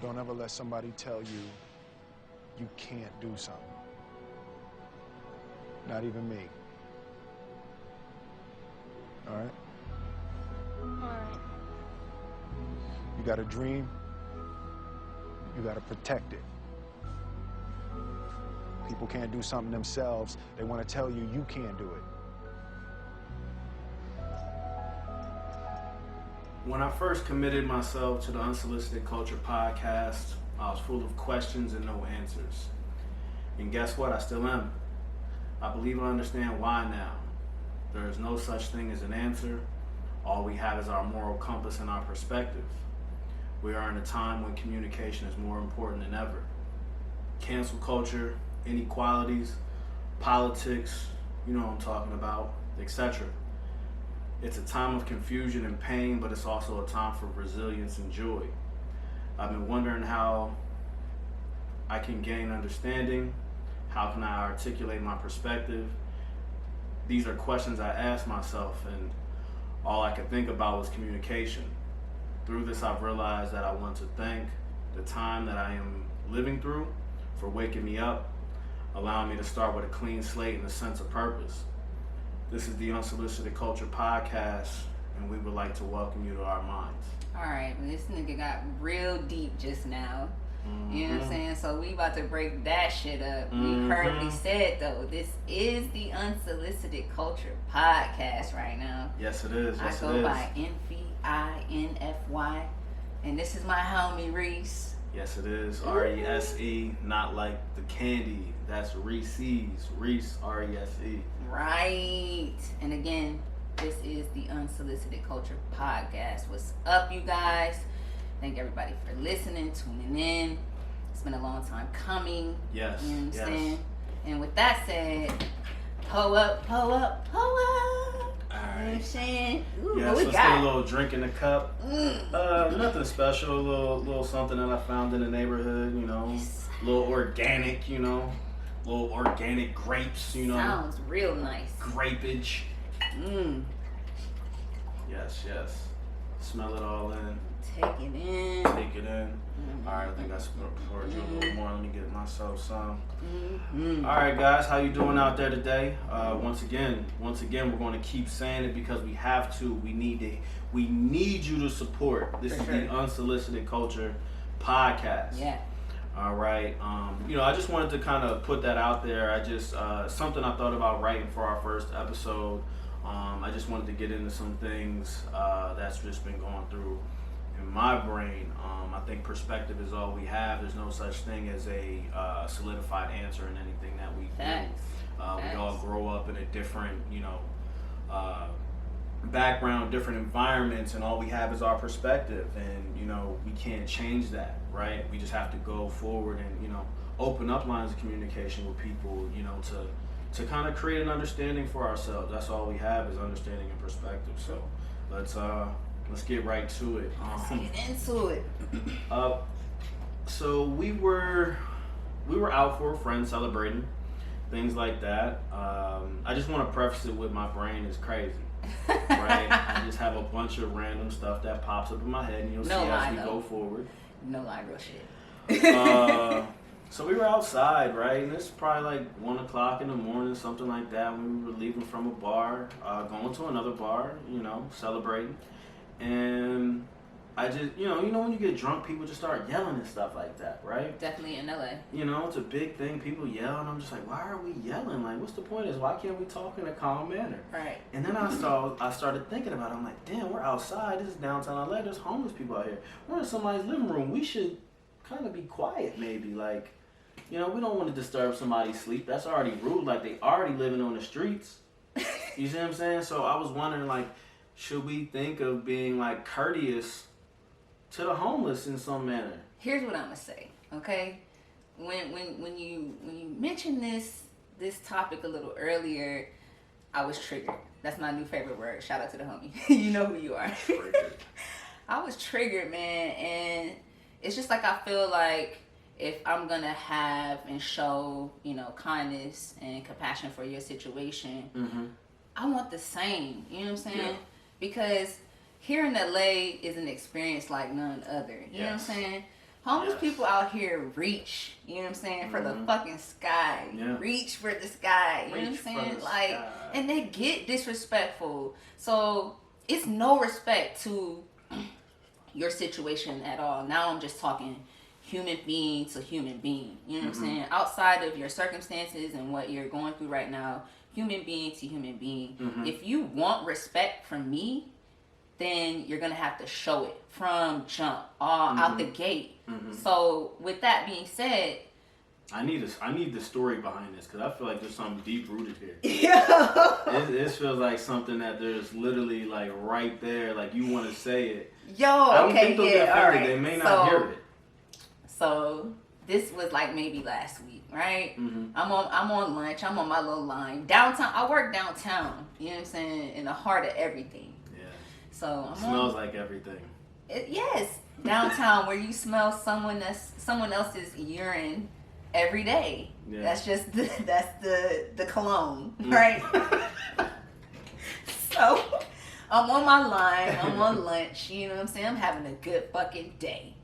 Don't ever let somebody tell you you can't do something. Not even me. All right? All right. You got a dream, you got to protect it. People can't do something themselves. They want to tell you can't do it. When I first committed myself to the Unsolicited Culture Podcast, I was full of questions and no answers. And guess what? I still am. I believe I understand why now. There is no such thing as an answer. All we have is our moral compass and our perspective. We are in a time when communication is more important than ever. Cancel culture, inequalities, politics, you know what I'm talking about, etc. It's a time of confusion and pain, but it's also a time for resilience and joy. I've been wondering how I can gain understanding. How can I articulate my perspective? These are questions I ask myself, and all I could think about was communication. Through this, I've realized that I want to thank the time that I am living through for waking me up, allowing me to start with a clean slate and a sense of purpose. This is the Unsolicited Culture Podcast, and we would like to welcome you to our minds. All right, this nigga got real deep just now. You know what I'm saying? So we about to break that shit up. We heard said though, this is the Unsolicited Culture Podcast right now. Yes, it is. Yes, I go by iNFY, and this is my homie Rese. Yes, it is. Rese, not like the candy. That's Rese's. Rese, Rese. Right. And again, this is the Unsolicited Culture Podcast. What's up, you guys? Thank everybody for listening, tuning in. It's been a long time coming. Yes. You know what I'm saying? And with that said, pull up, pull up, pull up. All right. You know what I'm saying? Ooh, yes, what we let's got? get a little drink in the cup. Nothing special. A little something that I found in the neighborhood, you know. Yes. A little organic, you know. A little organic grapes, you know. Sounds real nice. Grapage. Yes, yes. Smell it all in. Take it in. Take it in. All right, I think I poured you a little more. Let me get myself some. All right, guys, how you doing out there today? Once again, we're going to keep saying it because we have to. We need you to support. This is the Unsolicited Culture Podcast. Yeah. All right. I just wanted to kind of put that out there. I just something I thought about writing for our first episode. I just wanted to get into some things that's just been going through in my brain. I think perspective is all we have. There's no such thing as a solidified answer in anything that we do. We all grow up in a different, background, different environments, and all we have is our perspective. And, we can't change that, right? We just have to go forward and, open up lines of communication with people, to kind of create an understanding for ourselves. That's all we have is understanding and perspective. So let's get right to it. Let's get into it. So we were out for a friend celebrating, things like that. I just want to preface it with my brain is crazy, right? I just have a bunch of random stuff that pops up in my head, and you'll see as we go forward. No lie, real shit. So we were outside, right? And it's probably like 1 o'clock in the morning, something like that, when we were leaving from a bar, going to another bar, celebrating. And I just, when you get drunk, people just start yelling and stuff like that, right? Definitely in LA. It's a big thing. People yell, and I'm just like, why are we yelling? Like, what's the point? Is why can't we talk in a calm manner? Right. And then I started thinking about it. I'm like, damn, we're outside. This is downtown LA. There's homeless people out here. We're in somebody's living room. We should kind of be quiet, maybe. Like, we don't want to disturb somebody's sleep. That's already rude. Like, they already living on the streets. You see what I'm saying? So I was wondering, like, should we think of being, like, courteous to the homeless in some manner? Here's what I'm gonna say, okay? When you mentioned this topic a little earlier, I was triggered. That's my new favorite word. Shout out to the homie. You know who you are. Triggered. I was triggered, man, and it's just like I feel like if I'm gonna have and show, kindness and compassion for your situation, I want the same. You know what I'm saying? Yeah. Because here in LA is an experience like none other. You know what I'm saying? Homeless people out here reach, you know what I'm saying, for the fucking sky. Yeah. Reach for the sky, you know what I'm saying? Like, sky. And they get disrespectful. So it's no respect to your situation at all. Now I'm just talking human being to human being, you know what I'm saying? Outside of your circumstances and what you're going through right now, human being to human being. If you want respect from me, then you're gonna have to show it from jump, out the gate. So with that being said, I need the story behind this because I feel like there's something deep rooted here. This feels like something that there's literally like right there, like you want to say it. I don't think they'll get offended. Right. They may not hear it. So this was like maybe last week, right? I'm on lunch. I'm on my little line downtown. I work downtown. You know what I'm saying? In the heart of everything. So it smells like everything. Yes, downtown where you smell someone else's urine every day. Yeah. That's just the cologne, right? So I'm on my line. I'm on lunch. You know what I'm saying? I'm having a good fucking day.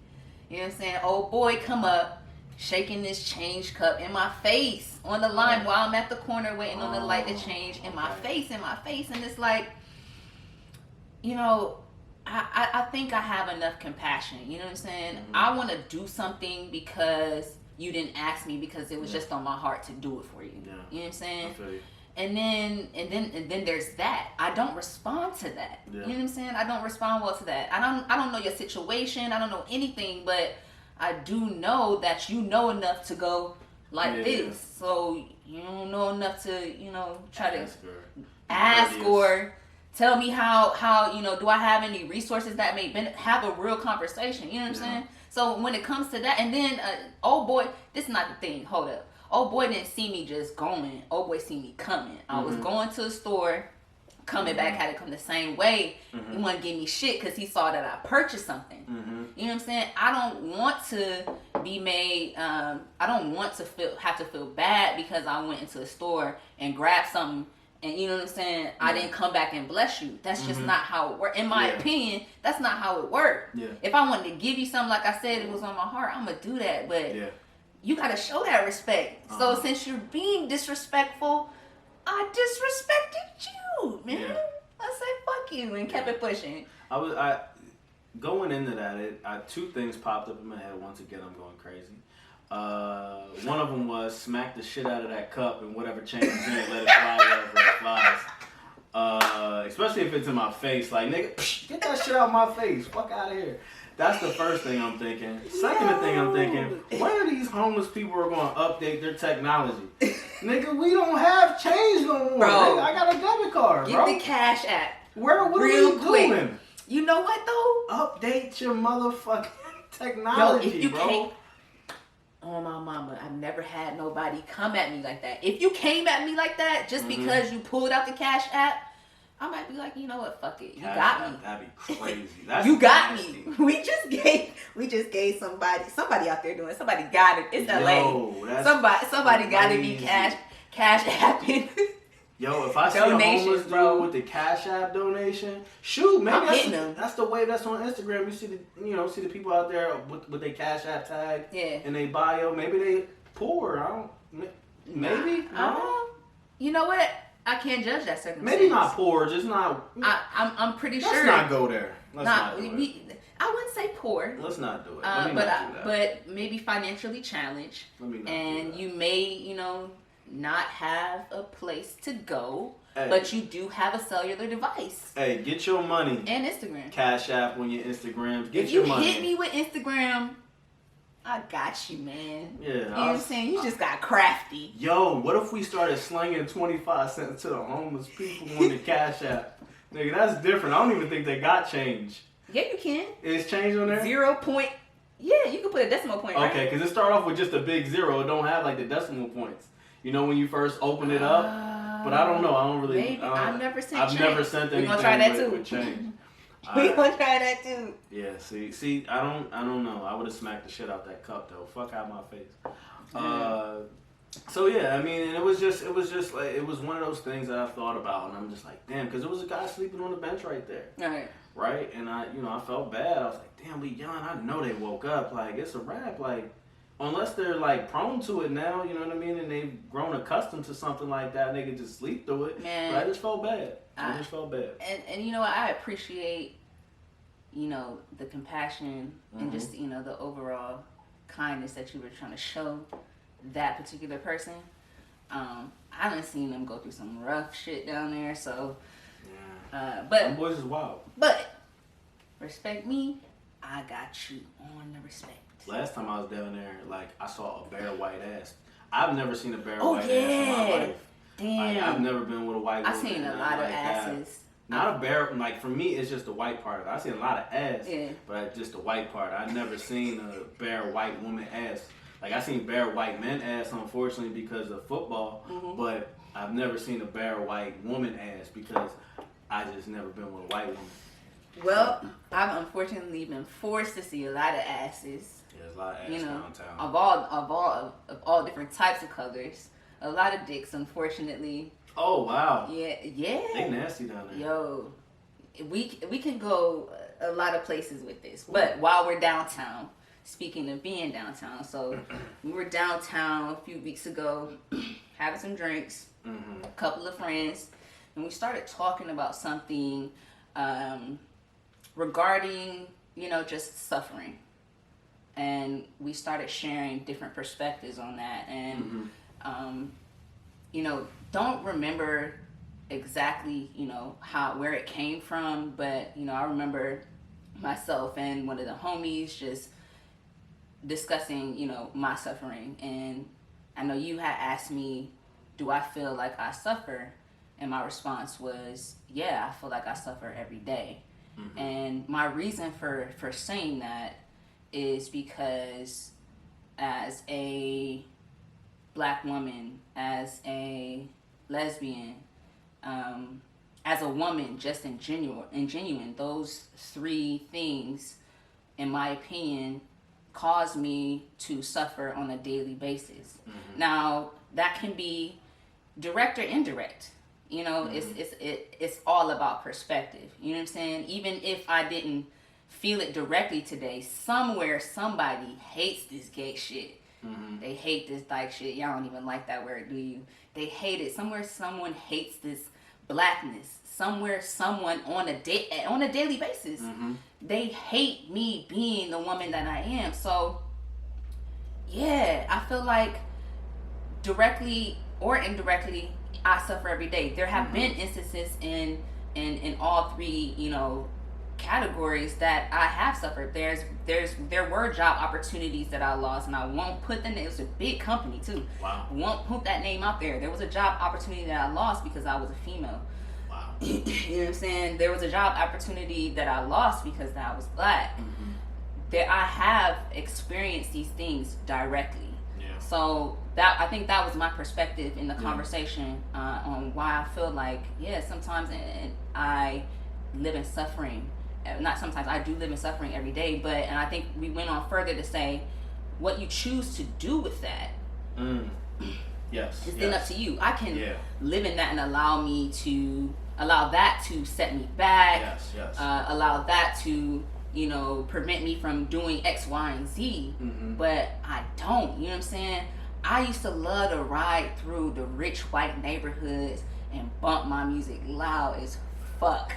You know what I'm saying? Old boy come up, shaking this change cup in my face on the line while I'm at the corner waiting on the light to change in my face, and it's like. You know, I think I have enough compassion. You know what I'm saying? I want to do something because you didn't ask me because it was just on my heart to do it for you. Yeah. You know what I'm saying? I feel you. And then there's that. I don't respond to that. Yeah. You know what I'm saying? I don't respond well to that. I don't know your situation. I don't know anything, but I do know that you know enough to go like this. So you don't know enough to, try to ask or tell me how do I have any resources that may have a real conversation, you know what I'm saying? So when it comes to that, and then old boy, this is not the thing, hold up. Old boy didn't see me just going, old boy see me coming. I was going to the store, coming back, had to come the same way. He wanted to give me shit because he saw that I purchased something. You know what I'm saying? I don't want to be made, I don't want to have to feel bad because I went into the store and grabbed something. And you know what I'm saying? I didn't come back and bless you. That's just not how it works. In my opinion, that's not how it worked. Yeah. If I wanted to give you something, like I said, it was on my heart, I'm going to do that. But you got to show that respect. So since you're being disrespectful, I disrespected you, man. Yeah. I said, fuck you, and kept it pushing. Going into that, two things popped up in my head. Once again, I'm going crazy. One of them was smack the shit out of that cup and whatever changes in it, let it fly wherever it flies. Especially if it's in my face. Like, nigga, get that shit out of my face. Fuck out of here. That's the first thing I'm thinking. Second thing I'm thinking, when are these homeless people are going to update their technology? Nigga, we don't have change no more. Bro, nigga, I got a debit card, get the Cash App. What are we quick. Doing? You know what, though? Update your motherfucking technology, if you bro. Can't, oh my mama, I've never had nobody come at me like that. If you came at me like that just because you pulled out the Cash App, I might be like, you know what, fuck it. You got me. That'd be crazy. That's you got nasty. Me. We just gave somebody out there doing it. Somebody got it. It's LA. Somebody got to be Cash Apping. Yo, if I see a homeless dude with the Cash App donation, shoot, maybe that's the way that's on Instagram. You see the people out there with their Cash App tag in their bio. Maybe they poor. Maybe. You know what? I can't judge that circumstance. Maybe not poor, just not. I'm pretty sure. Let's not go there. Let's not do it. I wouldn't say poor. Let's not do it. Let me not do that. But maybe financially challenged. And you may, not have a place to go, but you do have a cellular device. Hey, get your money. And Instagram. Cash App on your Instagrams. Get your money. If you hit me with Instagram, I got you, man. Yeah. You know what I'm saying? You just got crafty. Yo, what if we started slinging 25 cents to the homeless people on the Cash App? Nigga, that's different. I don't even think they got change. Yeah, you can. Is change on there? 0. Yeah, you can put a decimal point, right? Okay, because it started off with just a big 0. It don't have like the decimal points. When you first open it up. But I don't know. I don't really. Maybe. I've never sent change. I've never sent anything. We're gonna try that too. With change. We gonna try that too. Yeah. See. I don't know. I would have smacked the shit out that cup though. Fuck out my face. So yeah. I mean, and it was just like it was one of those things that I thought about, and I'm just like, damn, because there was a guy sleeping on the bench right there. All right. right? And I felt bad. I was like, damn, we young. I know they woke up. Like, it's a wrap. Like, unless they're like prone to it now, you know what I mean, and they've grown accustomed to something like that, and they can just sleep through it. Man, but I just felt bad. I just felt bad. And you know, I appreciate, you know, the compassion and just, you know, the overall kindness that you were trying to show that particular person. I haven't seen them go through some rough shit down there, so. Yeah. But them boys is wild. But respect me, I got you on the respect. Last time I was down there, like, I saw a bare white ass. I've never seen a bare white ass in my life. Damn. Like, I've never been with a white woman. I've seen a lot of asses. Not a bare, like, for me, it's just the white part. I've seen a lot of ass, but just the white part. I've never seen a bare white woman ass. Like, I've seen bare white men ass, unfortunately, because of football, but I've never seen a bare white woman ass because I just never been with a white woman. Well, I've unfortunately been forced to see a lot of asses. Yeah, there's a lot of ass downtown. Of all different types of colors. A lot of dicks, unfortunately. Oh, wow. Yeah. They nasty down there. Yo, we can go a lot of places with this. But while we're downtown, speaking of being downtown, so we were downtown a few weeks ago, having some drinks, a couple of friends, and we started talking about something regarding, you know, just suffering. And we started sharing different perspectives on that. And, you know, don't remember exactly, you know, where it came from. But, you know, I remember myself and one of the homies just discussing, you know, my suffering. And I know you had asked me, do I feel like I suffer? And my response was, yeah, I feel like I suffer every day. And my reason for saying that is because as a Black woman, as a lesbian, as a woman, just in genuine, those three things, in my opinion, cause me to suffer on a daily basis. Now, that can be direct or indirect. You know, it's all about perspective. You know what I'm saying? Even if I didn't feel it directly today, somewhere somebody hates this gay shit. They hate this dyke shit. Y'all don't even like that word, do you? They hate it. Somewhere someone hates this blackness. Somewhere someone on a daily basis, they hate me being the woman that I am. So, yeah, I feel like directly or indirectly, I suffer every day. There have been instances in all three, you know, categories that I have suffered. There were job opportunities that I lost, and I won't put the name. It was a big company too. Wow. I won't put that name out there. There was a job opportunity that I lost because I was a female. Wow. You know what I'm saying? There was a job opportunity that I lost because I was Black. That I have experienced these things directly. Yeah. So that, I think that was my perspective in the conversation on why I feel like, sometimes I live in suffering. Not sometimes, I do live in suffering every day, and I think we went on further to say what you choose to do with that. Yes. It's then up to you. I can live in that and allow that to set me back. Yes. Allow that to, you know, prevent me from doing X, Y, and Z. But I don't. You know what I'm saying? I used to love to ride through the rich white neighborhoods and bump my music loud as fuck.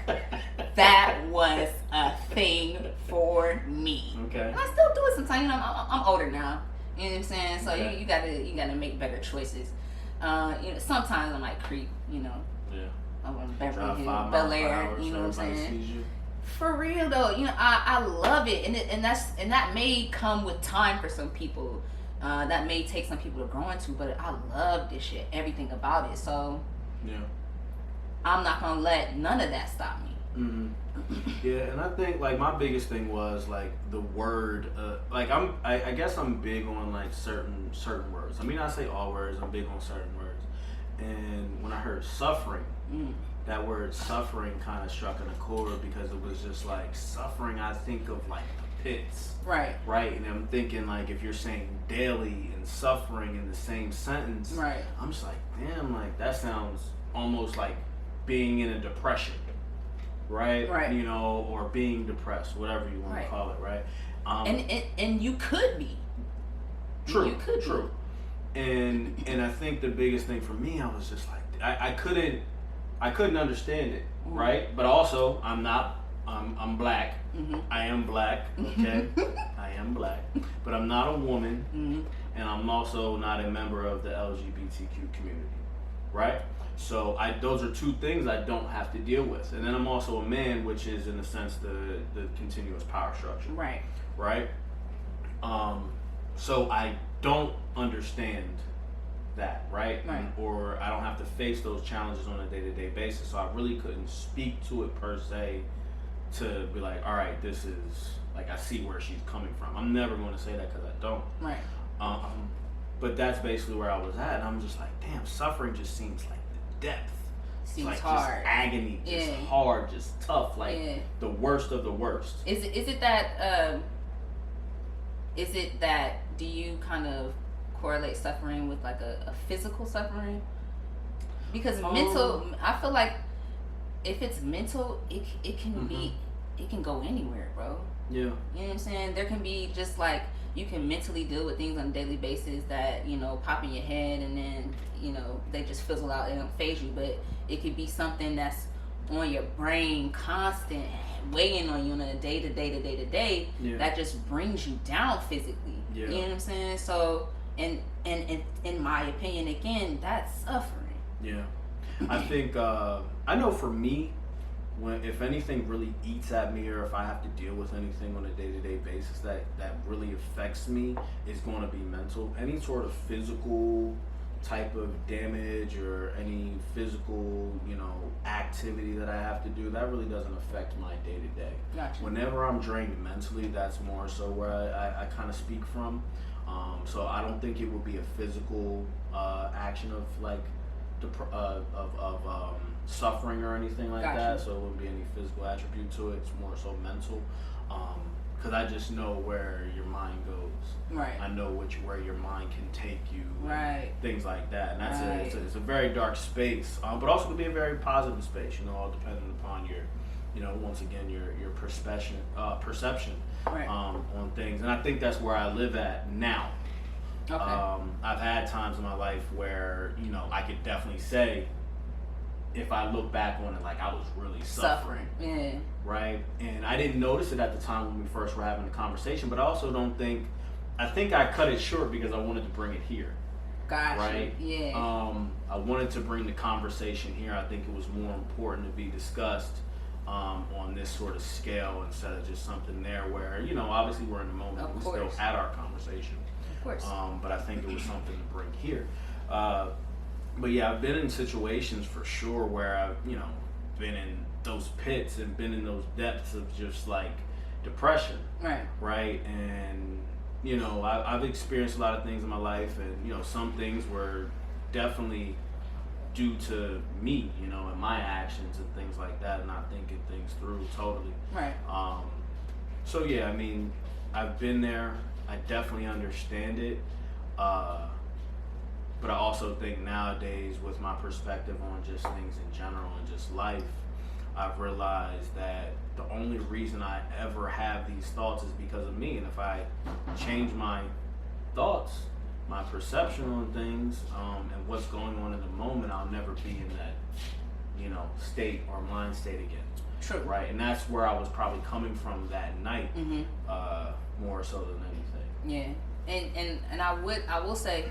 That was a thing for me. Okay. And I still do it sometimes. You know, I'm older now. You know what I'm saying? So you gotta make better choices. You know, sometimes I might creep. You know. Yeah. I'm on Beverly Hills, Bel Air. You know what I'm saying? For real though, you know, I love it, and that may come with time for some people. That may take some people to grow into, but I love this shit, everything about it. So I'm not gonna let none of that stop me. Yeah, and I think like my biggest thing was like the word. Like I guess I'm big on like certain words. I mean, I say all words. I'm big on certain words. And when I heard suffering, that word suffering kind of struck an chord because it was just like suffering. I think of like the pits. Right. And I'm thinking like if you're saying daily and suffering in the same sentence, I'm just like, damn, like that sounds almost like being in a depression. right? Right. You know, or being depressed, whatever you want to call it, right? And you could be. True. You could true. Be. And I think the biggest thing for me, I was just like, I couldn't understand it, right? But also, I'm black. Mm-hmm. I am black, okay? I am black. But I'm not a woman, and I'm also not a member of the LGBTQ community, right? So those are two things I don't have to deal with. And then I'm also a man, which is, in a sense, the continuous power structure. Right. Right? So I don't understand that, right? Or I don't have to face those challenges on a day-to-day basis. So I really couldn't speak to it per se to be like, all right, this is, like, I see where she's coming from. I'm never going to say that because I don't. Right. But that's basically where I was at. And I'm just like, damn, suffering just seems like the depth. Seems like hard. Just agony, just hard, just tough, like the worst of the worst. Is it that do you kind of correlate suffering with like a physical suffering? Because mental, I feel like if it's mental, it can be, it can go anywhere, bro. Yeah. You know what I'm saying? There can be just like, you can mentally deal with things on a daily basis that, you know, pop in your head and then, you know, they just fizzle out and don't phase you. But it could be something that's on your brain, constant, weighing on you on a day-to-day that just brings you down physically. Yeah. You know what I'm saying? So, and in my opinion, again, that's suffering. Yeah. I think, I know for me, if anything really eats at me, or if I have to deal with anything on a day-to-day basis that really affects me, is going to be mental. Any sort of physical type of damage or any physical, you know, activity that I have to do, that really doesn't affect my day-to-day. Gotcha. Whenever I'm drained mentally, that's more so where I kind of speak from. So I don't think it would be a physical action of like suffering or anything like that. So it wouldn't be any physical attribute to it. It's more so mental. Because I just know where your mind goes. Right. I know where your mind can take you. Right. Things like that. And that's it's a very dark space. But also could be a very positive space, you know, all depending upon your, you know, once again, your perception on things. And I think that's where I live at now. Okay. I've had times in my life where, you know, I could definitely say, if I look back on it, like I was really suffering. Yeah. Right? And I didn't notice it at the time when we first were having the conversation, but I also I think I cut it short because I wanted to bring it here. Gotcha. Right? Yeah. I wanted to bring the conversation here. I think it was more important to be discussed on this sort of scale instead of just something there where, you know, obviously we're in the moment. We still had our conversation. Of course. But I think it was something to bring here. But yeah, I've been in situations for sure where I've, you know, been in those pits and been in those depths of just like depression. Right. Right. And, you know, I've experienced a lot of things in my life, and, you know, some things were definitely due to me, you know, and my actions and things like that, and not thinking things through totally. Right. So yeah, I mean, I've been there. I definitely understand it. But I also think nowadays, with my perspective on just things in general and just life, I've realized that the only reason I ever have these thoughts is because of me. And if I change my thoughts, my perception on things, and what's going on in the moment, I'll never be in that, you know, state or mind state again. True. Right? And that's where I was probably coming from that night, more so than anything. Yeah. And I will say,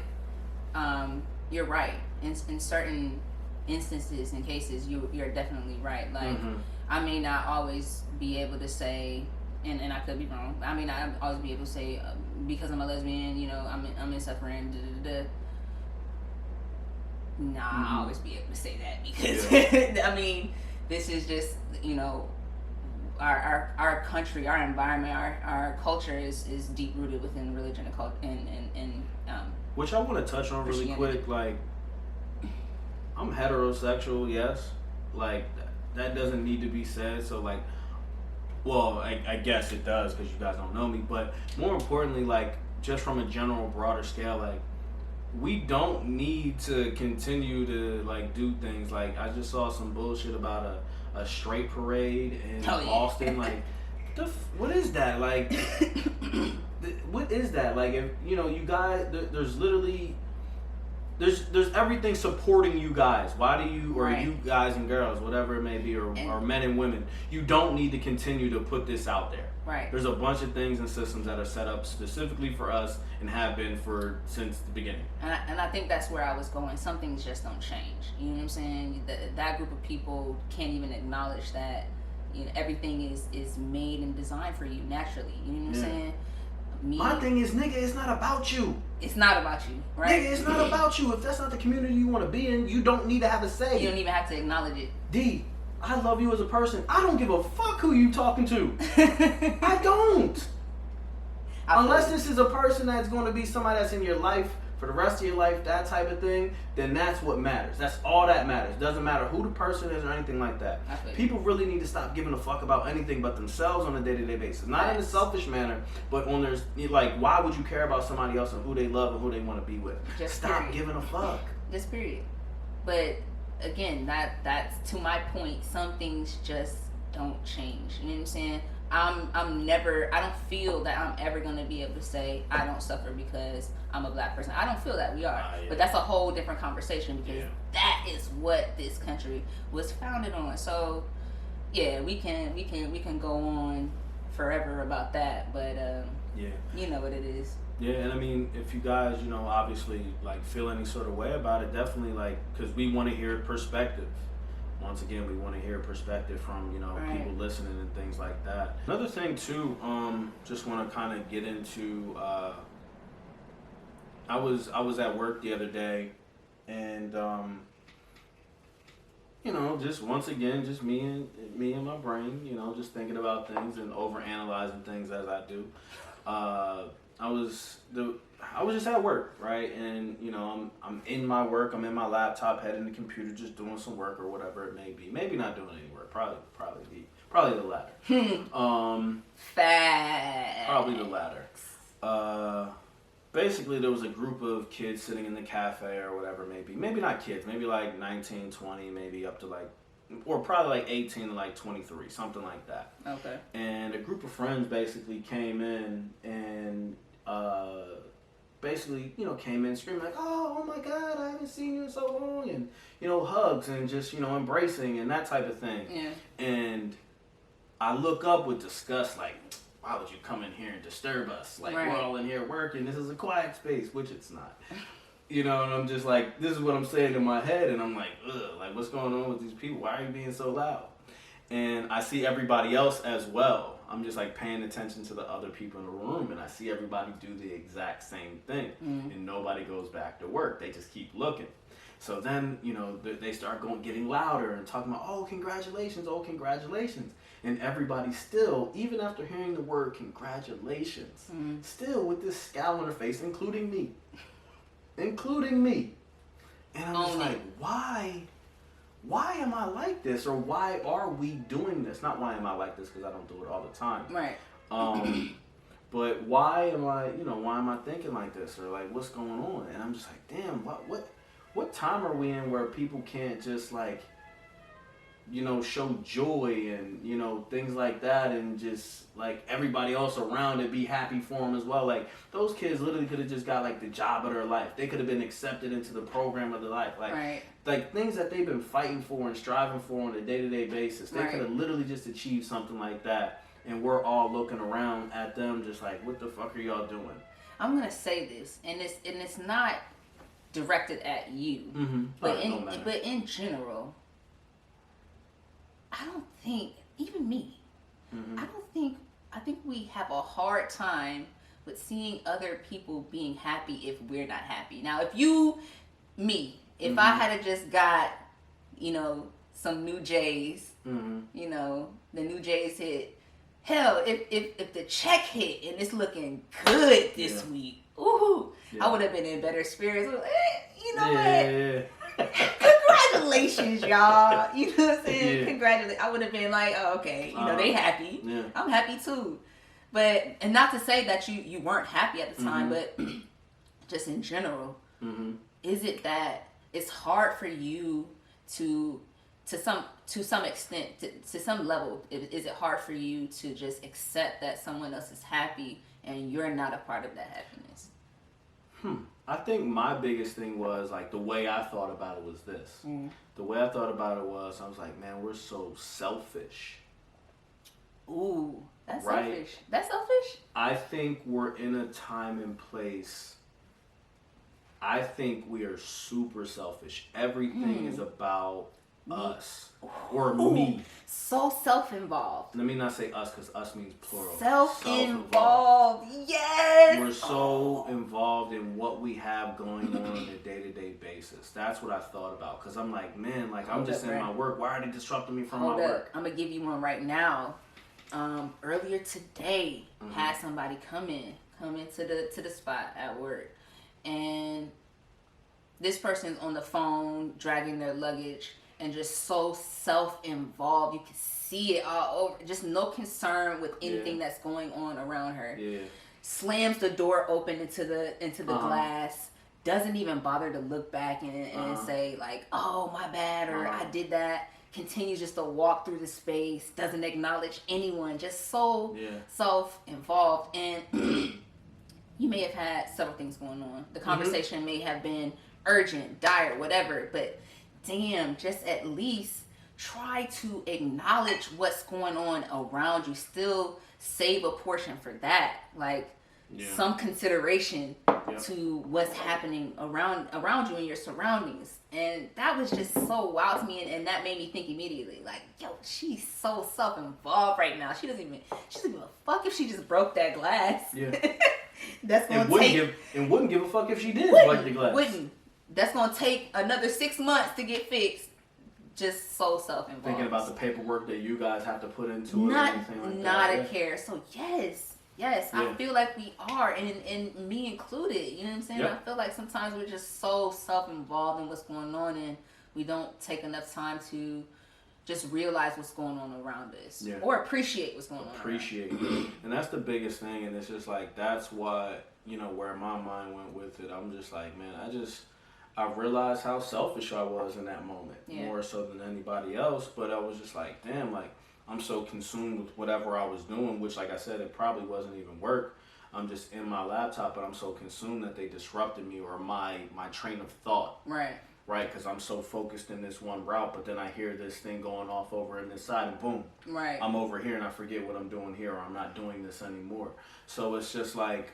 you're right. In certain instances and cases, you're definitely right. Like, I may not always be able to say, and I could be wrong. I may not always be able to say, because I'm a lesbian, you know, I'm in suffering. I'll always be able to say that because I mean, this is just, you know, our country, our environment, our culture is deep rooted within religion and culture and which I want to touch on really quick. Like, I'm heterosexual, yes. Like, that doesn't need to be said. So, like, well, I guess it does because you guys don't know me. But more importantly, like, just from a general, broader scale, like, we don't need to continue to, like, do things. Like, I just saw some bullshit about a straight parade in Oh, yeah. Boston. Like, what is that? Like, what is that? Like, if you know, you guys, there's literally. There's everything supporting you guys. Why do you, or you guys and girls, whatever it may be, or men and women, you don't need to continue to put this out there. Right. There's a bunch of things and systems that are set up specifically for us and have been since the beginning. And I think that's where I was going. Some things just don't change. You know what I'm saying? That group of people can't even acknowledge that, you know, everything is made and designed for you naturally. You know what I'm saying? My thing is, nigga, it's not about you. It's not about you, right? Nigga, it's not about you. If that's not the community you want to be in, you don't need to have a say. You don't even have to acknowledge it. D, I love you as a person. I don't give a fuck who you talking to. I don't. Unless this is a person that's going to be somebody that's in your life for the rest of your life, that type of thing, then that's what matters. That's all that matters. Doesn't matter who the person is or anything like that. People really need to stop giving a fuck about anything but themselves on a day-to-day basis. Not in a selfish manner, but on their, like, why would you care about somebody else and who they love and who they want to be with? Just stop giving a fuck. Just period. But again, that's to my point, some things just don't change. You know what I'm saying? I don't feel that I'm ever going to be able to say I don't suffer because I'm a black person. I don't feel that we are. But that's a whole different conversation because that is what this country was founded on. So yeah, we can go on forever about that, but you know what it is. Yeah, and I mean, if you guys, you know, obviously like feel any sort of way about it, definitely, like, because we want to hear perspective. Once again, we want to hear perspective from, you know, people listening and things like that. Another thing too, just want to kind of get into. I was at work the other day, and you know, just once again, just me and my brain, you know, just thinking about things and overanalyzing things as I do. I was just at work, right? And you know, I'm in my work. I'm in my laptop, head in the computer, just doing some work or whatever it may be. Maybe not doing any work. Probably the latter. Facts. Probably the latter. Basically, there was a group of kids sitting in the cafe or whatever it may be. Maybe not kids. Maybe like 19, 20, maybe up to like, or probably like 18 to like 23, something like that. Okay. And a group of friends basically came in and basically, you know, came in screaming like, oh my God, I haven't seen you in so long, and, you know, hugs and just, you know, embracing and that type of thing. Yeah. And I look up with disgust, like, why would you come in here and disturb us? Like, we're all in here working. This is a quiet space, which it's not. You know, and I'm just like, this is what I'm saying in my head, and I'm like, ugh, like, what's going on with these people? Why are you being so loud? And I see everybody else as well. I'm just like paying attention to the other people in the room, and I see everybody do the exact same thing, and nobody goes back to work. They just keep looking. So then, you know, they start getting louder and talking about, oh, congratulations, and everybody still, even after hearing the word congratulations, still with this scowl on their face, including me. And I'm just like, why am I like this? Or why are we doing this? Not why am I like this, because I don't do it all the time. Right. But why am I thinking like this? Or like, what's going on? And I'm just like, damn, what time are we in where people can't just like, you know, show joy and, you know, things like that, and just like everybody else around it be happy for them as well. Like, those kids literally could have just got like the job of their life. They could have been accepted into the program of their life. Like, like things that they've been fighting for and striving for on a day-to-day basis. They could have literally just achieved something like that, and we're all looking around at them just like, what the fuck are y'all doing? I'm gonna say this, and it's not directed at you, but in general, I don't think, even me, I think we have a hard time with seeing other people being happy if we're not happy. Now, if I had just got, you know, some new J's, you know, the new J's hit, hell, if the check hit and it's looking good this week, I would have been in better spirits. You know what? Congratulations, y'all. You know what I'm saying? Congratulations. I would have been like, oh, okay, you know, they happy. I'm happy too. But, and not to say that you weren't happy at the time, but just in general, is it that it's hard for you to to some extent, to some level, is it hard for you to just accept that someone else is happy and you're not a part of that happiness? I think my biggest thing was, like, the way I thought about it was this. The way I thought about it was, I was like, man, we're so selfish. Ooh, that's right? Selfish. That's selfish? I think we're in a time and place. I think we are super selfish. Everything is about us or me. So self-involved. Let me not say us, because us means plural. Self-involved. Yes. We're so involved in what we have going on a day-to-day basis. That's what I thought about. Because I'm like, man, like, I'm just in my work. Why are they disrupting me from my work? I'm going to give you one right now. Earlier today, had somebody come into the spot at work. And this person's on the phone, dragging their luggage, and just so self-involved. You can see it all over. Just no concern with anything that's going on around her. Yeah. Slams the door open into the glass. Doesn't even bother to look back and say, like, oh, my bad, or I did that. Continues just to walk through the space. Doesn't acknowledge anyone. Just so self-involved. And you may have had several things going on. The conversation may have been urgent, dire, whatever, but damn, just at least try to acknowledge what's going on around you. Still save a portion for that. Like, some consideration to what's happening around you and your surroundings. And that was just so wild to me, and that made me think immediately, like, yo, she's so self-involved right now. She doesn't even give a fuck if she just broke that glass. Yeah. That's gonna wouldn't give a fuck if she did break the glass. Wouldn't. That's gonna take another 6 months to get fixed. Just so self-involved. Thinking about the paperwork that you guys have to put into it or anything like that. Not a care. So yes, I feel like we are, and me included. You know what I'm saying? I feel like sometimes we're just so self-involved in what's going on, and we don't take enough time to just realize what's going on around us, or appreciate what's going on. Appreciate it, and that's the biggest thing. And it's just like, that's what, you know, where my mind went with it. I'm just like, man, I realized how selfish I was in that moment, more so than anybody else. But I was just like, damn, like, I'm so consumed with whatever I was doing, which, like I said, it probably wasn't even work. I'm just in my laptop, but I'm so consumed that they disrupted me or my train of thought. Right, because I'm so focused in this one route, but then I hear this thing going off over in this side, and boom, I'm over here, and I forget what I'm doing here, or I'm not doing this anymore. So it's just like,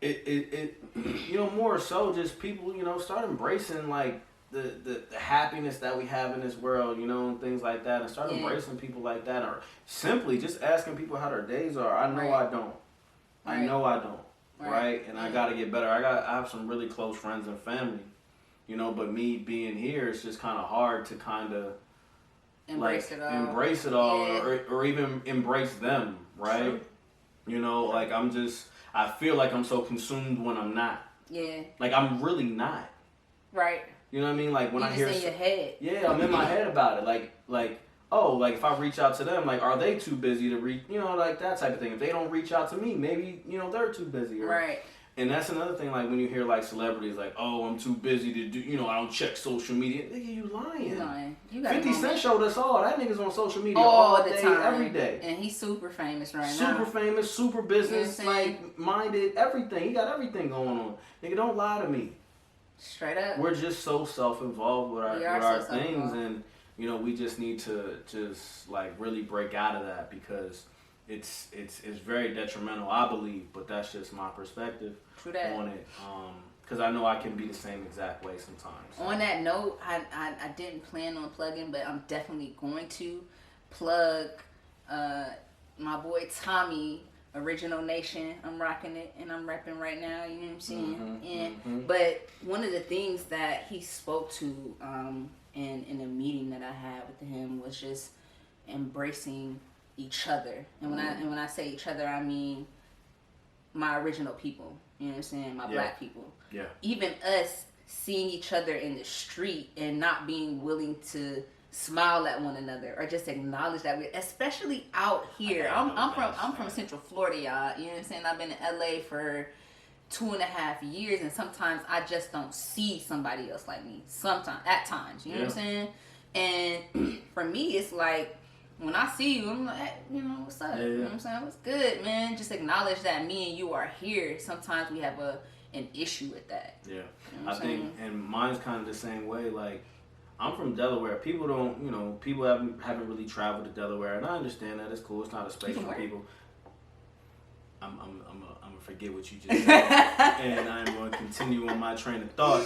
it you know, more so just people, you know, start embracing, like, the happiness that we have in this world, you know, and things like that, and start embracing people like that, or simply just asking people how their days are. I know I don't. I know I don't. Right? And I got to get better. I have some really close friends and family, you know, but me being here, it's just kind of hard to kind of embrace it all or even embrace them, right? True. You know, like, I feel like I'm so consumed when I'm not. Yeah. Like, I'm really not. Right. You know what I mean? Like, when I hear... in your head. Yeah, I'm in my head about it. Like, oh, like, if I reach out to them, like, are they too busy to reach, you know, like, that type of thing. If they don't reach out to me, maybe, you know, they're too busy. Right. And that's another thing, like, when you hear, like, celebrities, like, oh, I'm too busy to do, you know, I don't check social media. Nigga, you lying. You 50 Cent showed us all. That nigga's on social media all the day, every day. And he's super famous now. Super famous, super business, like, minded, everything. He got everything going on. Nigga, don't lie to me. Straight up. We're just so self-involved with our things, and, you know, we just need to just, like, really break out of that, because it's very detrimental, I believe, but that's just my perspective on it. Because I know I can be the same exact way sometimes. On that note, I didn't plan on plugging, but I'm definitely going to plug my boy Tommy, Original Nation. I'm rocking it, and I'm repping right now, you know what I'm saying? But one of the things that he spoke to in a meeting that I had with him was just embracing each other. And when I say each other, I mean my original people, you know what I'm saying? My black people. Yeah. Even us seeing each other in the street and not being willing to smile at one another or just acknowledge that especially out here. I'm from Central Florida, y'all. You know what I'm saying? I've been in LA for 2.5 years, and sometimes I just don't see somebody else like me. Sometimes, at times, you know what I'm saying? And for me, it's like, when I see you, I'm like, hey, you know, what's up? You know what I'm saying? What's good, man? Just acknowledge that me and you are here. Sometimes we have an issue with that. Yeah. You know I think, and mine's kind of the same way. Like, I'm from Delaware. People don't, you know, people haven't really traveled to Delaware, and I understand that. It's cool. It's not a space for people. I'm gonna forget what you just said, and I'm gonna continue on my train of thought.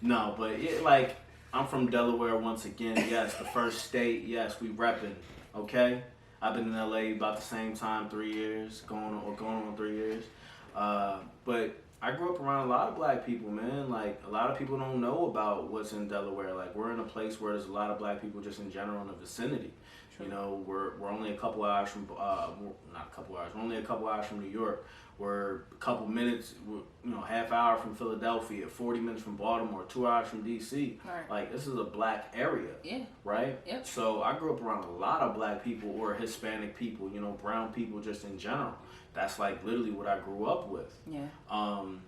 No, but like, I'm from Delaware once again. Yes, the first state. Yes, we repping. Okay, I've been in LA about the same time, 3 years, going on 3 years. But I grew up around a lot of black people, man. Like, a lot of people don't know about what's in Delaware. Like, we're in a place where there's a lot of black people just in general in the vicinity. True. You know, we're only a couple hours from, not a couple hours, we're only a couple hours from New York. We're a couple minutes, you know, half hour from Philadelphia, 40 minutes from Baltimore, 2 hours from D.C. Right. Like, this is a black area. Yeah. Right? Yep. So I grew up around a lot of black people or Hispanic people, you know, brown people just in general. That's like literally what I grew up with. Yeah. And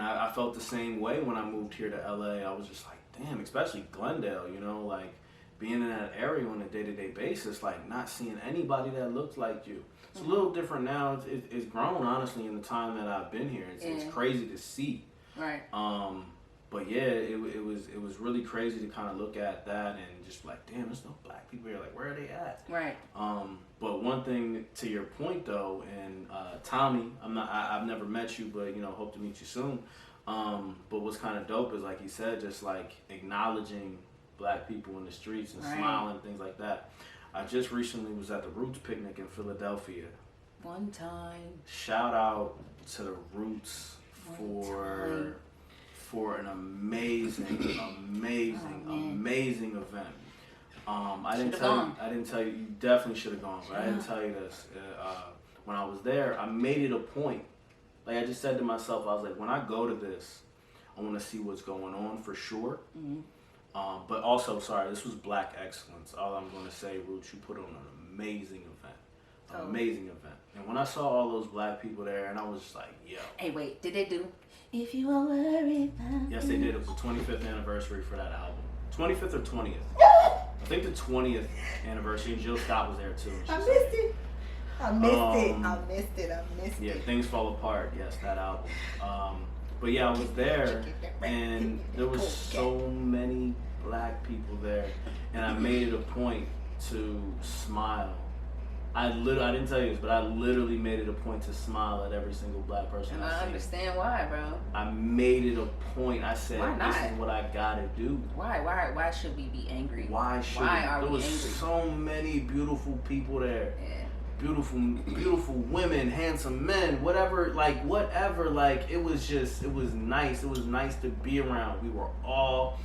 I felt the same way when I moved here to LA. I was just like, damn, especially Glendale, you know, like being in that area on a day-to-day basis, like not seeing anybody that looked like you. It's a little different now. It's grown, honestly, in the time that I've been here. It's crazy to see. Right. But yeah, it was really crazy to kind of look at that and just like, damn, there's no black people here. Like, where are they at? Right. But one thing to your point though, and Tommy, I've never met you, but you know, hope to meet you soon. But what's kind of dope is, like you said, just like acknowledging black people in the streets and smiling and things like that. I just recently was at the Roots picnic in Philadelphia. One time. Shout out to the Roots for an amazing event. I didn't tell you. You definitely should have gone, but I didn't tell you this. When I was there, I made it a point. Like I just said to myself, I was like, when I go to this, I want to see what's going on for sure. Mm-hmm. But also, sorry, this was Black Excellence. All I'm going to say, Roots, you put on an amazing event. Amazing event. And when I saw all those black people there, and I was just like, yo. Hey, wait, did they do If You Are Worried About Yes, they did. It was the 25th anniversary for that album. 25th or 20th? I think the 20th anniversary. Jill Scott was there too. I missed it. Yeah, Things Fall Apart. Yes, that album. But yeah, I was there, and there was so many black people there, and I made it a point to smile. I didn't tell you this, but I literally made it a point to smile at every single black person. And I understand why, bro. I made it a point. I said, this is what I gotta do. Why should we be angry? Why are we angry? There was so many beautiful people there. Yeah. Beautiful women, handsome men, whatever, like, it was nice. It was nice to be around. We were all,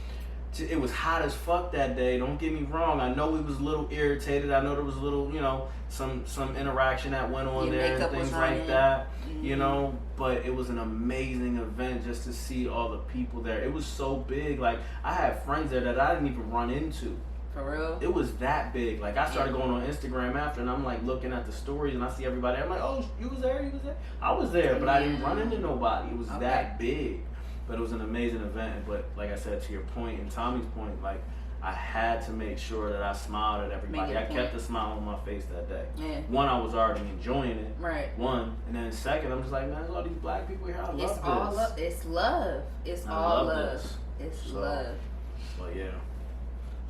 it was hot as fuck that day, don't get me wrong. I know we was a little irritated. I know there was a little, you know, some interaction that went on there and things like that, you know, but it was an amazing event just to see all the people there. It was so big. Like, I had friends there that I didn't even run into. For real? It was that big. Like, I started going on Instagram after, and I'm like looking at the stories, and I see everybody. I'm like, oh, you was there? I was there, but I didn't run into nobody. It was that big. But it was an amazing event. But like I said, to your point and Tommy's point, like, I had to make sure that I smiled at everybody. I kept a smile on my face that day. Yeah. One, I was already enjoying it. Right. One, and then second, I'm just like, man, there's all these black people here. I love this. It's love. It's all love. It's love. But yeah.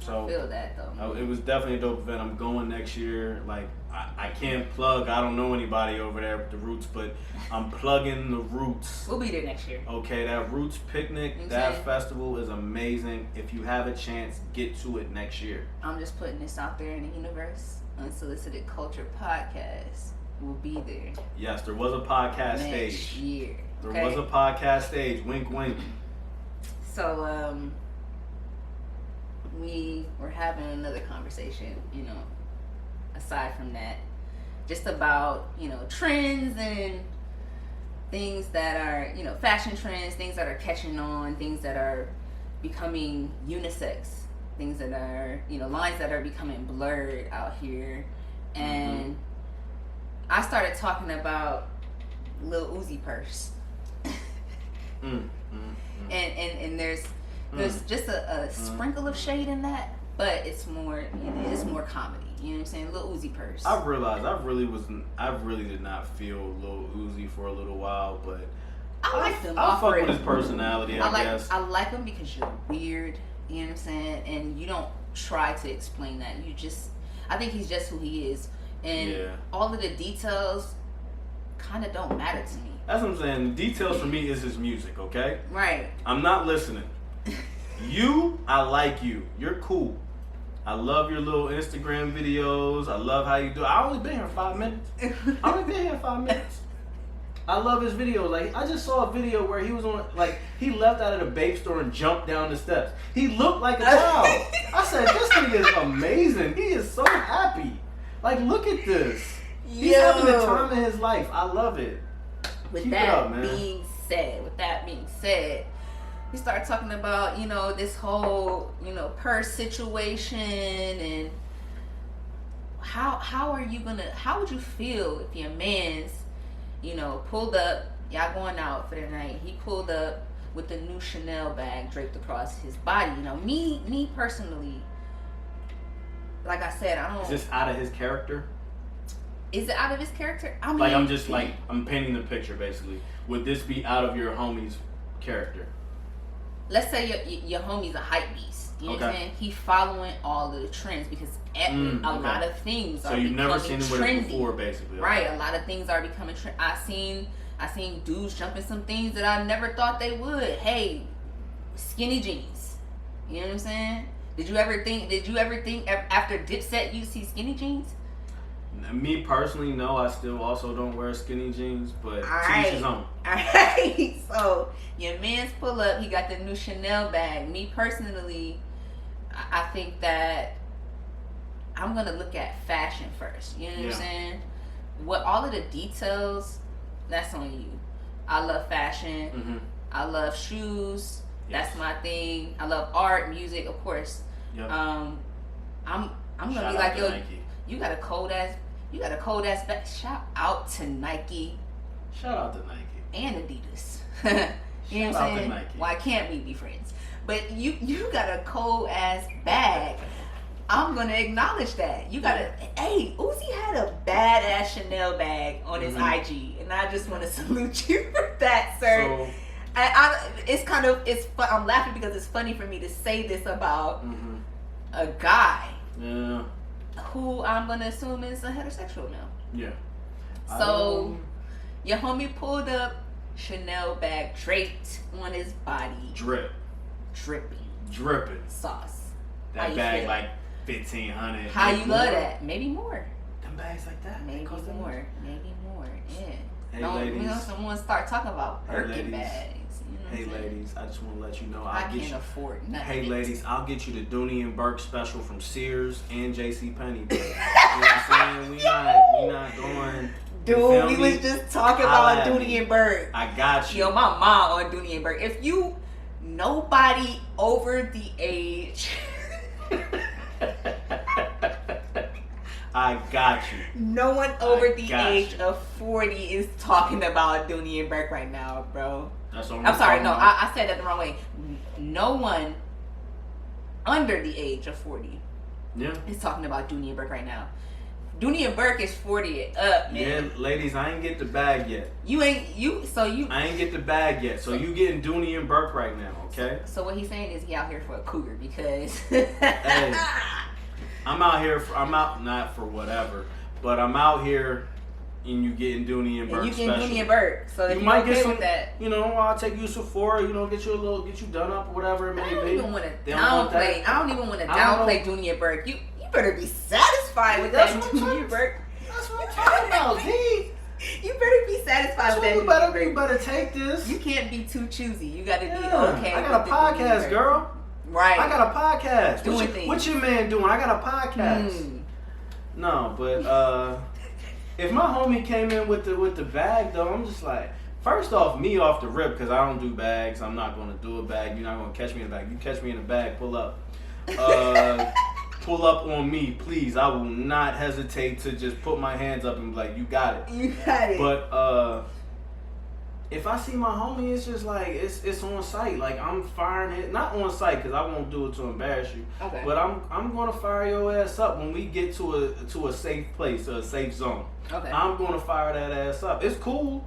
So I feel that though. It was definitely a dope event. I'm going next year. Like, I can't plug. I don't know anybody over there with the Roots, but I'm plugging the Roots. We'll be there next year. Okay, that Roots picnic, that festival is amazing. If you have a chance, get to it next year. I'm just putting this out there in the universe. Unsolicited Culture Podcast will be there. Yes, there was a podcast next year. There was a podcast stage. Wink, wink. So, we were having another conversation, you know, aside from that, just about, you know, trends and things that are, you know, fashion trends, things that are catching on, things that are becoming unisex, things that are, you know, lines that are becoming blurred out here. And I started talking about Lil Uzi Purse. And there's just a sprinkle of shade in that, but it's more comedy. You know what I'm saying? Lil Uzi purse. I realized I really did not feel Lil Uzi for a little while, but I like them. I fuck with his personality, I guess. I like him because you're weird. You know what I'm saying? And you don't try to explain that. I think he's just who he is. And all of the details kind of don't matter to me. That's what I'm saying. The details for me is his music, okay? Right. I'm not listening. I like you. You're cool. I love your little Instagram videos. I love how you do it. I only been here 5 minutes. I love his videos. Like, I just saw a video where he was on, like, he left out of the babe store and jumped down the steps. He looked like a child. I said, this nigga is amazing. He is so happy. Like, look at this. He's having the time of his life. I love it. With that being said, we start talking about, this whole, purse situation, and how would you feel if your man's, pulled up, y'all going out for the night, he pulled up with the new Chanel bag draped across his body. Me personally, like I said, I don't. Is this out of his character? Is it out of his character? I mean, I'm painting the picture basically. Would this be out of your homie's character? Let's say your homie's a hype beast. You know what I'm saying? He's following all of the trends because a lot of things are becoming trendy. So you've never seen him with it before, basically. Right. A lot of things are becoming trendy. I seen dudes jumping some things that I never thought they would. Hey, skinny jeans. You know what I'm saying? Did you ever think after Dipset you'd see skinny jeans? Me personally, no. I still also don't wear skinny jeans, but to each his own. Alright, so your man's pull up, he got the new Chanel bag. Me personally, I think that I'm gonna look at fashion first. You know what I'm saying? What all of the details, that's on you. I love fashion. Mm-hmm. I love shoes. Yes. That's my thing. I love art, music, of course. Yep. I'm gonna be like, yo, Nike. You got a cold ass bag. Shout out to Nike. Shout out to Nike. And Adidas. You know what I'm saying? Nike. Why can't we be friends? But you got a cold ass bag. I'm gonna acknowledge that. Hey, Uzi had a badass Chanel bag on his IG, and I just want to salute you for that, sir. So, I'm laughing because it's funny for me to say this about a guy. Yeah. Who I'm gonna assume is a heterosexual now. Yeah. So your homie pulled up Chanel bag draped on his body. Dripping sauce. That bag like $1,500. How you love that? Maybe more. Them bags like that. Maybe more. Yeah. Hey ladies. Someone start talking about Birkin bags. Hey ladies, I just want to let you know I can't afford nothing. Hey ladies, I'll get you the Dooney and Burke special from Sears and JCPenney. You know what I'm saying? We not going. Dude, we was just talking about Dooney and Burke. I got you. Yo, my mom on Dooney and Burke. If you nobody over the age. I got you. No one over the age of 40 is talking about Dooney and Burke right now, bro. I'm sorry, no, I said that the wrong way. No one under the age of 40 is talking about Dooney and Burke right now. Dooney and Burke is 40 up, man. Yeah, ladies, I ain't get the bag yet. I ain't get the bag yet, so you getting Dooney and Burke right now, okay? So what he's saying is he out here for a cougar because... Hey, I'm out not for whatever, but I'm out here and you getting Dooney and Burke. And you getting Dooney and Burke. So if you might okay get some, with that, I'll take you to Sephora. Get you done up or whatever it may be. I don't even want to downplay Dooney and Burke. You better be satisfied with that Dooney and Burke. That's what I'm talking about, D. You better be satisfied with that. You better take this. You can't be too choosy. You got to be okay. I got a podcast, girl. Right. I got a podcast. Doing things. What's your man doing? I got a podcast. No, but if my homie came in with the bag though, I'm just like, first off, me off the rip, because I don't do bags. I'm not going to do a bag. You're not going to catch me in a bag. You catch me in a bag, pull up. Pull up on me, please. I will not hesitate to just put my hands up and be like, you got it. You got it. But if I see my homie, it's just like it's on site. Like I'm firing it, not on site because I won't do it to embarrass you. Okay. But I'm gonna fire your ass up when we get to a safe place, a safe zone. Okay. I'm gonna fire that ass up. It's cool,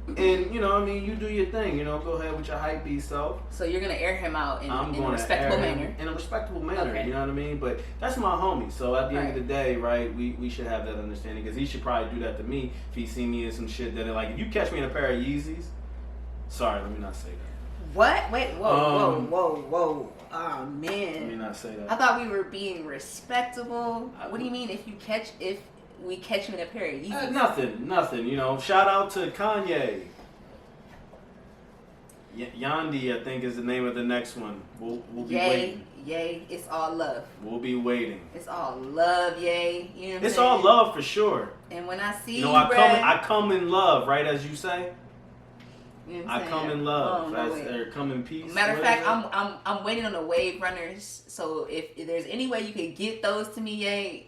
and you know, I mean, you do your thing. You know, go ahead with your hype beast self. So you're gonna air him out in a gonna respectable air him manner. in a respectable manner. Okay. You know what I mean? But that's my homie. So at the end of the day, right, we should have that understanding because he should probably do that to me if he see me in some shit that like if you catch me in a pair of Yeezys. Sorry, let me not say that. What? Wait, whoa. Oh man. Let me not say that. I thought we were being respectable. What do you mean if we catch you in a pair of Yeezys? Nothing. You know, shout out to Kanye. Yandi, I think, is the name of the next one. We'll be waiting. Yay, it's all love. We'll be waiting. It's all love, yay. You know what I'm It's saying? all love for sure. And when I see you know, Brad, I come in love, right? As you say. You know what I I'm come saying? in love. No, Or come in peace. Matter of fact, I'm waiting on the wave runners. So if there's any way you could get those to me, yay.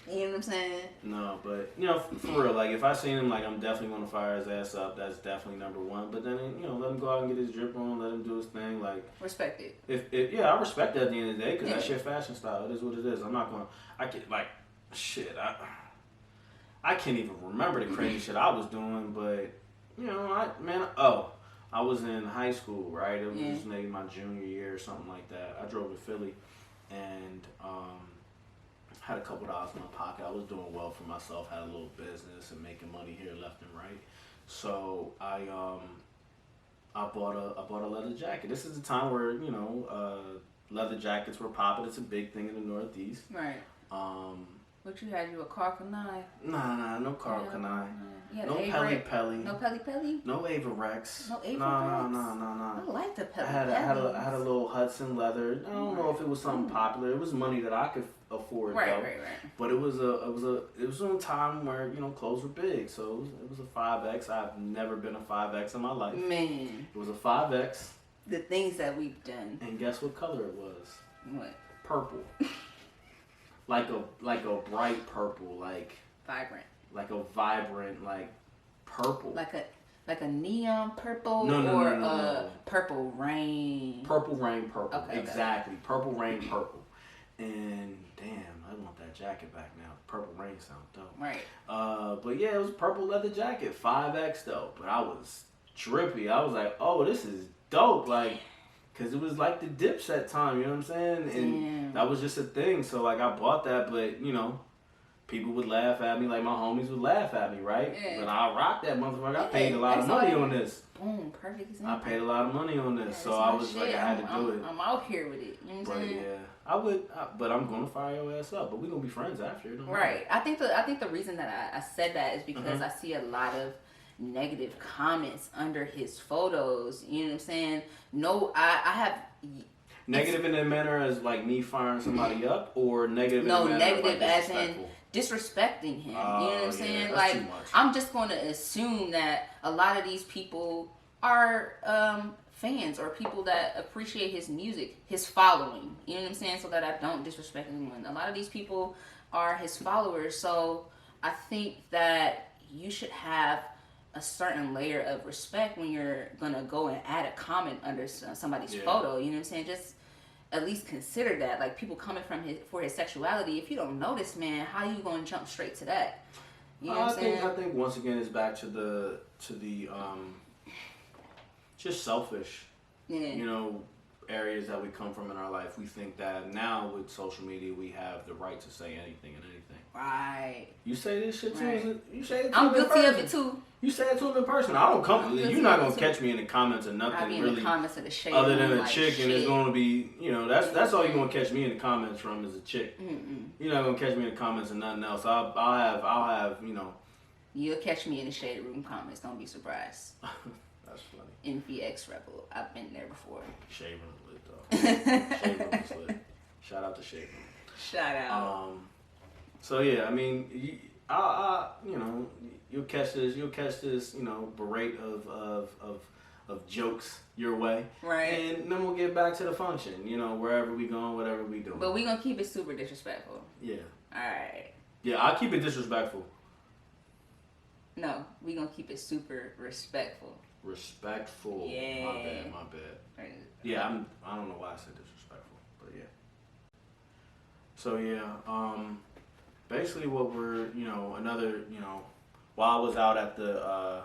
You know what I'm saying? No, but you know, for real, like if I seen him, like I'm definitely gonna fire his ass up. That's definitely number one. But then you know, let him go out and get his drip on, let him do his thing. Like respect it. If I respect that at the end of the day because that's your fashion style. It is what it is. I'm not gonna. I can't like shit. I can't even remember the crazy shit I was doing, but you know, I was in high school, right? It was maybe my junior year or something like that. I drove to Philly, and had a couple dollars in my pocket. I was doing well for myself, had a little business and making money here left and right. So I bought a leather jacket. This is the time where, you know, leather jackets were popping. It's a big thing in the Northeast. Right. What you had? You a Carl Kanai? Nah, no Carl Kanai. No Pelly. No Pelly? No Avarex. No Avarex? No. I like the Pelly. I had a little Hudson leather. I don't know if it was something popular. It was money that I could afford. Right. But it was a time where, you know, clothes were big. So it was a 5X. I've never been a 5X in my life. Man. It was a 5X. The things that we've done. And guess what color it was? What? Purple. like a bright purple, vibrant. Like a vibrant, like purple. Like a neon purple No. Purple rain. Purple rain purple. Okay, exactly. Okay. Purple rain purple. And damn, I want that jacket back now. Purple rain sounds dope. Right. But yeah, it was a purple leather jacket, 5X though. But I was trippy. I was like, oh, this is dope. Like, cause it was like the Dipset time, you know what I'm saying? And that was just a thing. So like I bought that, but you know, people would laugh at me, like my homies would laugh at me, right? Yeah. But I rocked that motherfucker. I paid a lot of money on this. Boom, perfect example. I paid a lot of money on this, so I was like, I had to do it. I'm out here with it. You know what I'm saying? Yeah, but I'm gonna fire your ass up. But we gonna be friends after. Right. I think the reason that I said that is because I see a lot of negative comments under his photos. You know what I'm saying? No, I have. Negative in the manner as like me firing somebody up, or negative in the manner negative like as in disrespecting him. You know what I'm saying? That's like, too much. I'm just going to assume that a lot of these people are fans or people that appreciate his music, his following. You know what I'm saying? So that I don't disrespect anyone. A lot of these people are his followers. So I think that you should have a certain layer of respect when you're gonna go and add a comment under somebody's photo. You know what I'm saying? Just at least consider that. Like, people coming for his sexuality. If you don't notice, man, how you gonna jump straight to that? You know what I'm saying? I think once again it's back to the just selfish. Yeah. You know, areas that we come from in our life. We think that now with social media we have the right to say anything and anything. Right. You say this shit too. Right. You say it to I'm him in guilty person. of it too. You say it to him in person. I don't come. You're not gonna catch me in the comments or nothing I'll be in really. the comments of the shade other than a like chick, shit. and it's gonna be, you know, that's all you're gonna catch me in the comments from is a chick. Mm-mm. You're not gonna catch me in the comments and nothing else. I'll have, you know. You'll catch me in the shade room comments. Don't be surprised. That's funny. NVX Rebel. I've been there before. Shade room lit though. Shade room is lit. Shout out to Shade room. Shout out. So yeah, I mean, you know, you'll catch this, you know, berate of jokes your way, right? And then we'll get back to the function, you know, wherever we going, whatever we doing. But we gonna keep it super disrespectful. Yeah. All right. Yeah, I'll keep it disrespectful. No, we gonna keep it super respectful. Respectful. Yeah. My bad. Yeah, I don't know why I said disrespectful, but yeah. So yeah, basically what we're, while I was out at the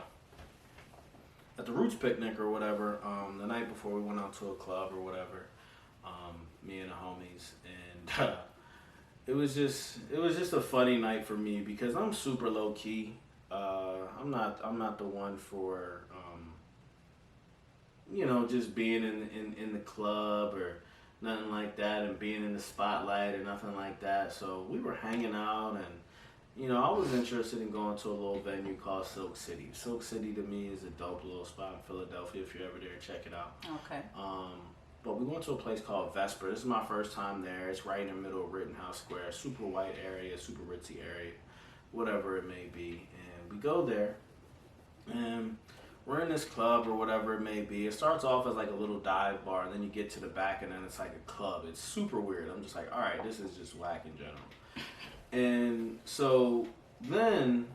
Roots picnic or whatever, the night before we went out to a club or whatever, me and the homies, and it was just a funny night for me because I'm super low key. I'm not the one for just being in the club or nothing like that, and being in the spotlight or nothing like that. So we were hanging out, and I was interested in going to a little venue called Silk City. Silk City to me is a dope little spot in Philadelphia. If you're ever there, check it out. Okay. But we went to a place called Vesper. This is my first time there. It's right in the middle of Rittenhouse Square. Super white area, super ritzy area, whatever it may be. And we go there, and we're in this club or whatever it may be. It starts off as like a little dive bar, and then you get to the back, and then it's like a club. It's super weird. I'm just like, all right, this is just whack in general. And so then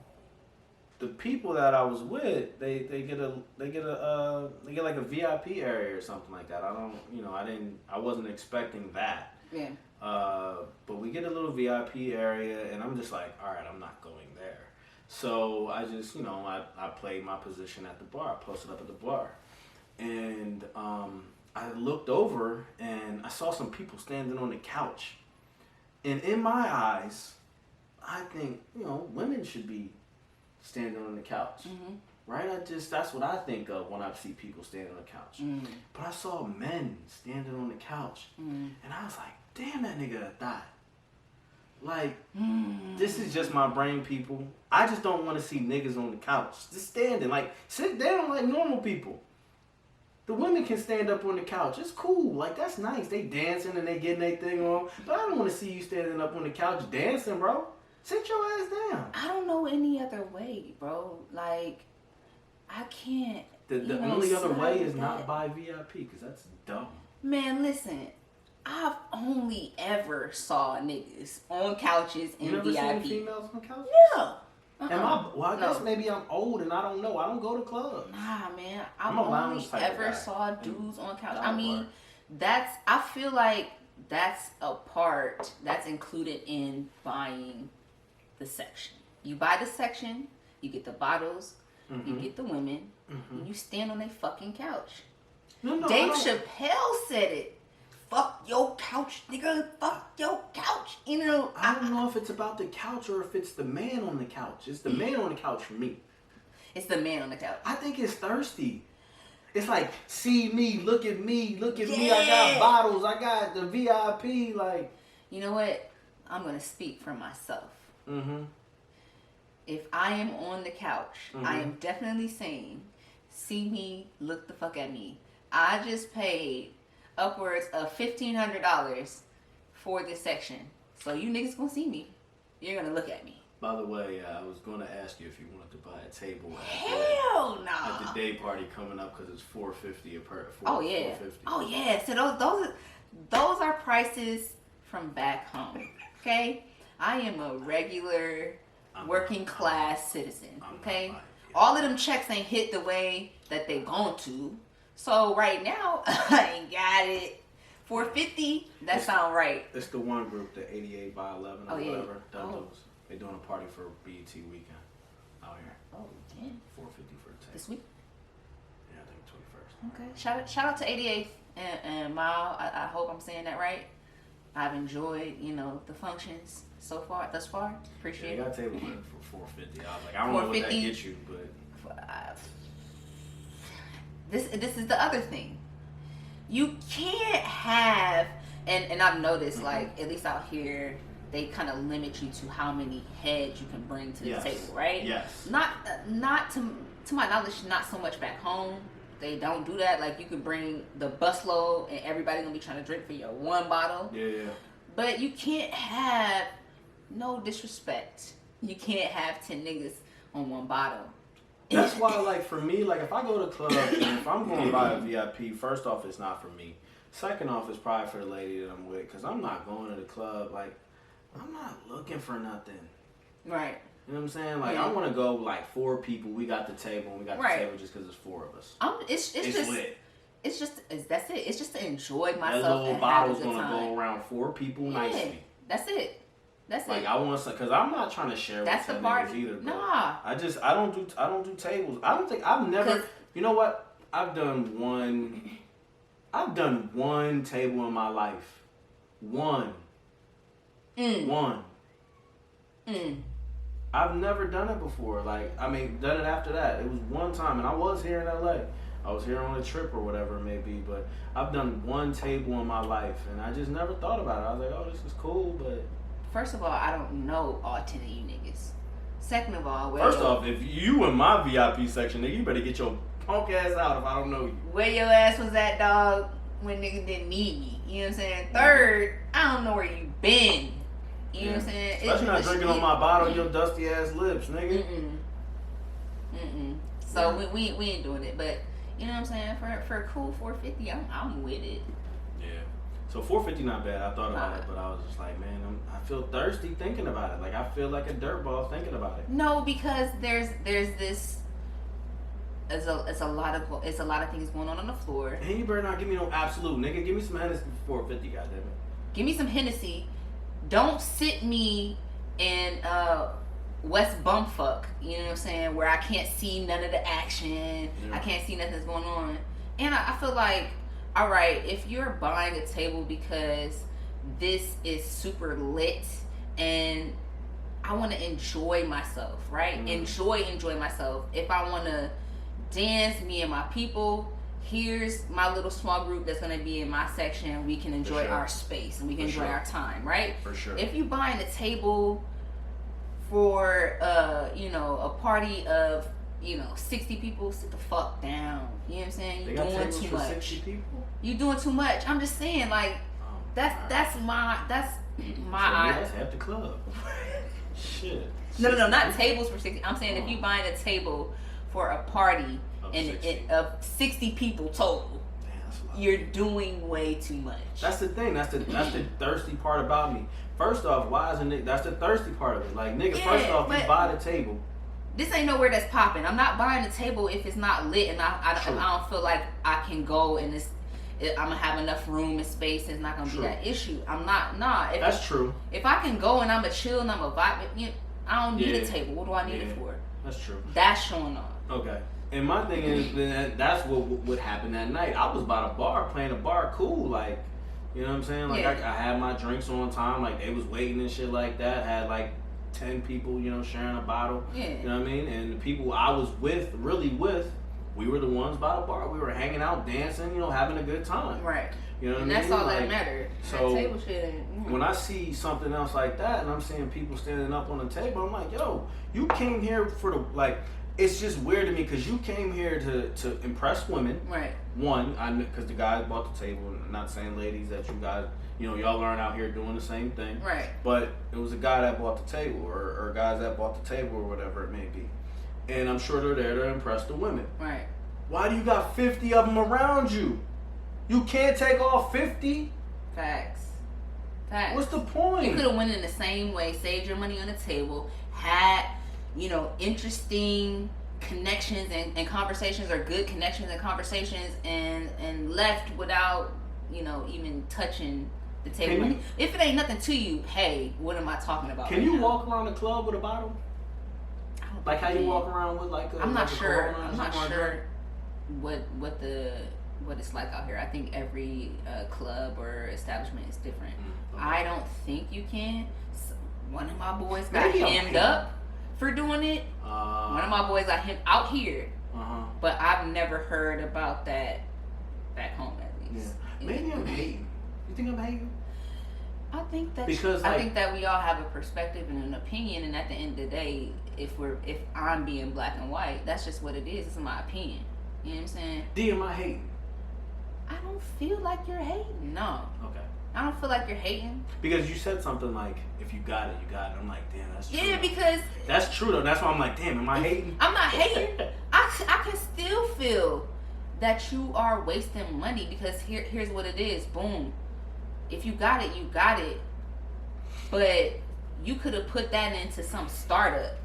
the people that I was with, they get like a VIP area or something like that. I wasn't expecting that. Yeah. But we get a little VIP area, and I'm just like, all right, I'm not going there. So I just, I played my position at the bar. I posted up at the bar, and I looked over and I saw some people standing on the couch. And in my eyes, I think, women should be standing on the couch, right? That's what I think of when I see people standing on the couch. But I saw men standing on the couch, and I was like, damn, that nigga died. Like, this is just my brain, people. I just don't want to see niggas on the couch. Just standing. Like, sit down like normal people. The women can stand up on the couch. It's cool. Like, that's nice. They dancing and they getting their thing on. But I don't want to see you standing up on the couch dancing, bro. Sit your ass down. I don't know any other way, bro. Like, I can't. The only other way is not buy VIP, because that's dumb. Man, listen. I've only ever saw niggas on couches in VIP. You never seen females on couches? No. I guess maybe I'm old and I don't know. I don't go to clubs. Nah, man. I've only ever saw dudes on couches. I mean, I feel like that's a part that's included in buying the section. You buy the section, you get the bottles, you get the women, and you stand on a fucking couch. No, Dave Chappelle said it. Fuck your couch, nigga. Fuck your couch. I don't know if it's about the couch or if it's the man on the couch. It's the man on the couch for me. It's the man on the couch. I think it's thirsty. It's like, see me, look at me, I got bottles, I got the VIP, like. You know what? I'm going to speak for myself. If I am on the couch, I am definitely saying, see me, look the fuck at me. I just paid upwards of $1,500 for this section. So you niggas gonna see me. You're gonna look at me. By the way, I was gonna ask you if you wanted to buy a table at the day party coming up, because it's $450 per. Oh yeah. Oh yeah. So those are prices from back home. Okay. I am a regular working class citizen. Okay. All of them checks ain't hit the way that they going to. So right now, I ain't got it. $450, that sound right. It's the one group, the 88 by 11 or whatever. They doing a party for BET weekend out here. Oh, damn. $450 for the table. This week? Yeah, I think 21st. Okay. Shout out to 88 and Mile. I hope I'm saying that right. I've enjoyed, the functions thus far. Appreciate it. I got a table for $450. I was like, I don't know what that gets you, but. This is the other thing. You can't have, and I've noticed, like, at least out here, they kind of limit you to how many heads you can bring to the table, right? Yes. Not to my knowledge, not so much back home. They don't do that. Like, you can bring the busload, and everybody's gonna be trying to drink for your one bottle. Yeah. But you can't have, no disrespect, you can't have 10 niggas on one bottle. That's why, like, for me, like, if I go to club and if I'm going to buy a VIP, first off, it's not for me. Second off, it's probably for the lady that I'm with, because I'm not going to the club, like, I'm not looking for nothing. Right. You know what I'm saying? Like, I want to go like 4 people. We got the table, and we got the table just because it's 4 of us. It's just lit. It's just that's it. It's just to enjoy myself. That little and bottle's have a good gonna time. go around 4 people nicely. That's it. That's like, it. I want some, because I'm not trying to share that's with the 10 part. niggas either. Nah. I don't do tables. I don't think I've never. You know what? I've done one table in my life. One. I've never done it before. Like, I mean, done it after that. It was one time, and I was here in LA. I was here on a trip or whatever it may be, but I've done one table in my life, and I just never thought about it. I was like, oh, this is cool, but... First of all, I don't know all 10 of you niggas. Second of all... First off, if you in my VIP section, nigga, you better get your punk ass out if I don't know you. Where your ass was at, dog, when niggas didn't need me. You know what I'm saying? Third, I don't know where you been. You know what I'm saying? Especially not drinking on my bottle, your dusty ass lips, nigga. So we ain't doing it, but you know what I'm saying? For a cool $4.50, I'm with it. Yeah. So $4.50 not bad. I thought about it, but I was just like, man, I feel thirsty thinking about it. Like, I feel like a dirtball thinking about it. No, because there's this. It's a lot of things going on the floor. And you better not give me no absolute, nigga. Give me some Hennessy for $4.50, goddammit. Give me some Hennessy. Don't sit me in West Bumfuck, you know what I'm saying, where I can't see none of the action. I can't see nothing that's going on. And I feel like, all right, if you're buying a table because this is super lit and I want to enjoy myself, right? Enjoy myself. If I want to dance, me and my people, here's my little small group that's going to be in my section. We can enjoy our space and we can enjoy our time, right? For sure. If you buying a table for a party of 60 people, sit the fuck down. You know what I'm saying? You're doing too much. 60 people? You doing too much. I'm just saying, like, that's my That's half the club. Shit. No, not tables for 60. I'm saying if you buying a table for a party of 60 people total, you're doing way too much. That's the thing. That's the thirsty part about me. First off, why isn't it? That's the thirsty part of it. Like, nigga, first off, you buy the table. This ain't nowhere that's popping. I'm not buying a table if it's not lit, and I don't feel like I can go and I'm gonna have enough room and space. It's not gonna be that issue. I'm not. Nah. That's true. If I can go and I'm a chill and I'm a vibe, I don't need a table. What do I need it for? That's true. That's showing off. Okay. And my thing is, that's what happened that night. I was by the bar, playing the bar cool, like, you know what I'm saying? Like, I had my drinks on time, like, they was waiting and shit like that. Had, like, 10 people, sharing a bottle. Yeah. You know what I mean? And the people I was really with, we were the ones by the bar. We were hanging out, dancing, having a good time. Right. You know what I mean? And that's all that mattered. So, that table shit ain't, when I see something else like that, and I'm seeing people standing up on the table, I'm like, yo, you came here for the, like, it's just weird to me because you came here to impress women. Right. One, because the guys bought the table. I'm not saying ladies that you guys, y'all aren't out here doing the same thing. Right. But it was a guy that bought the table, or guys that bought the table, or whatever it may be. And I'm sure they're there to impress the women. Right. Why do you got 50 of them around you? You can't take all 50. Facts. What's the point? You could have went in the same way, saved your money on the table, had interesting connections and conversations, or good connections and conversations, and left without even touching the table. If it ain't nothing to you, hey, what am I talking about? Can you walk around the club with a bottle? Like how you walk around with like a... I'm not sure what it's like out here. I think every club or establishment is different. I don't think you can. One of my boys got hemmed up for doing it. One of my boys got him out here, but I've never heard about that back home, at least. Yeah. Maybe I'm hating. You think I'm hating? I think that I think that we all have a perspective and an opinion, and at the end of the day, if I'm being black and white, that's just what it is. It's my opinion. You know what I'm saying? D, am I hating? I don't feel like you're hating. No. Okay. I don't feel like you're hating. Because you said something like, if you got it, you got it. I'm like, damn, that's true. Yeah, because... That's true, though. That's why I'm like, damn, am I hating? I'm not hating. I can still feel that you are wasting money, because here's what it is. Boom. If you got it, you got it. But you could have put that into some startup.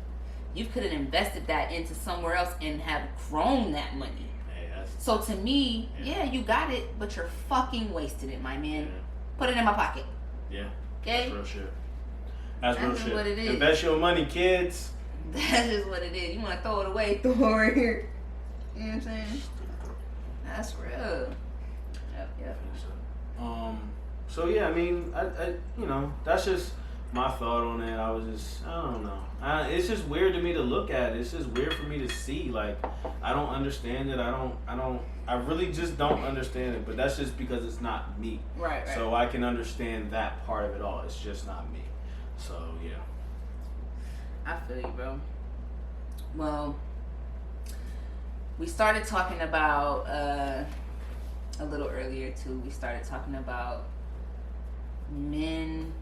you could have invested that into somewhere else and have grown that money. So to me, yeah, you got it, but you're fucking wasted it, my man. Yeah. Put it in my pocket. Yeah. Okay? That's real shit. That's real shit. What it is. Invest your money, kids. That's just what it is. You want to throw it away, throw it right here. You know what I'm saying? That's real. Yep. So yeah, I mean, I you know, that's just my thought on it. I don't know. It's just weird to me to look at. It's just weird for me to see. Like, I don't understand it. I really just don't understand it. But that's just because it's not me. Right. So I can understand that part of it all. It's just not me. So yeah. I feel you, bro. Well, we started talking about a little earlier too. We started talking about men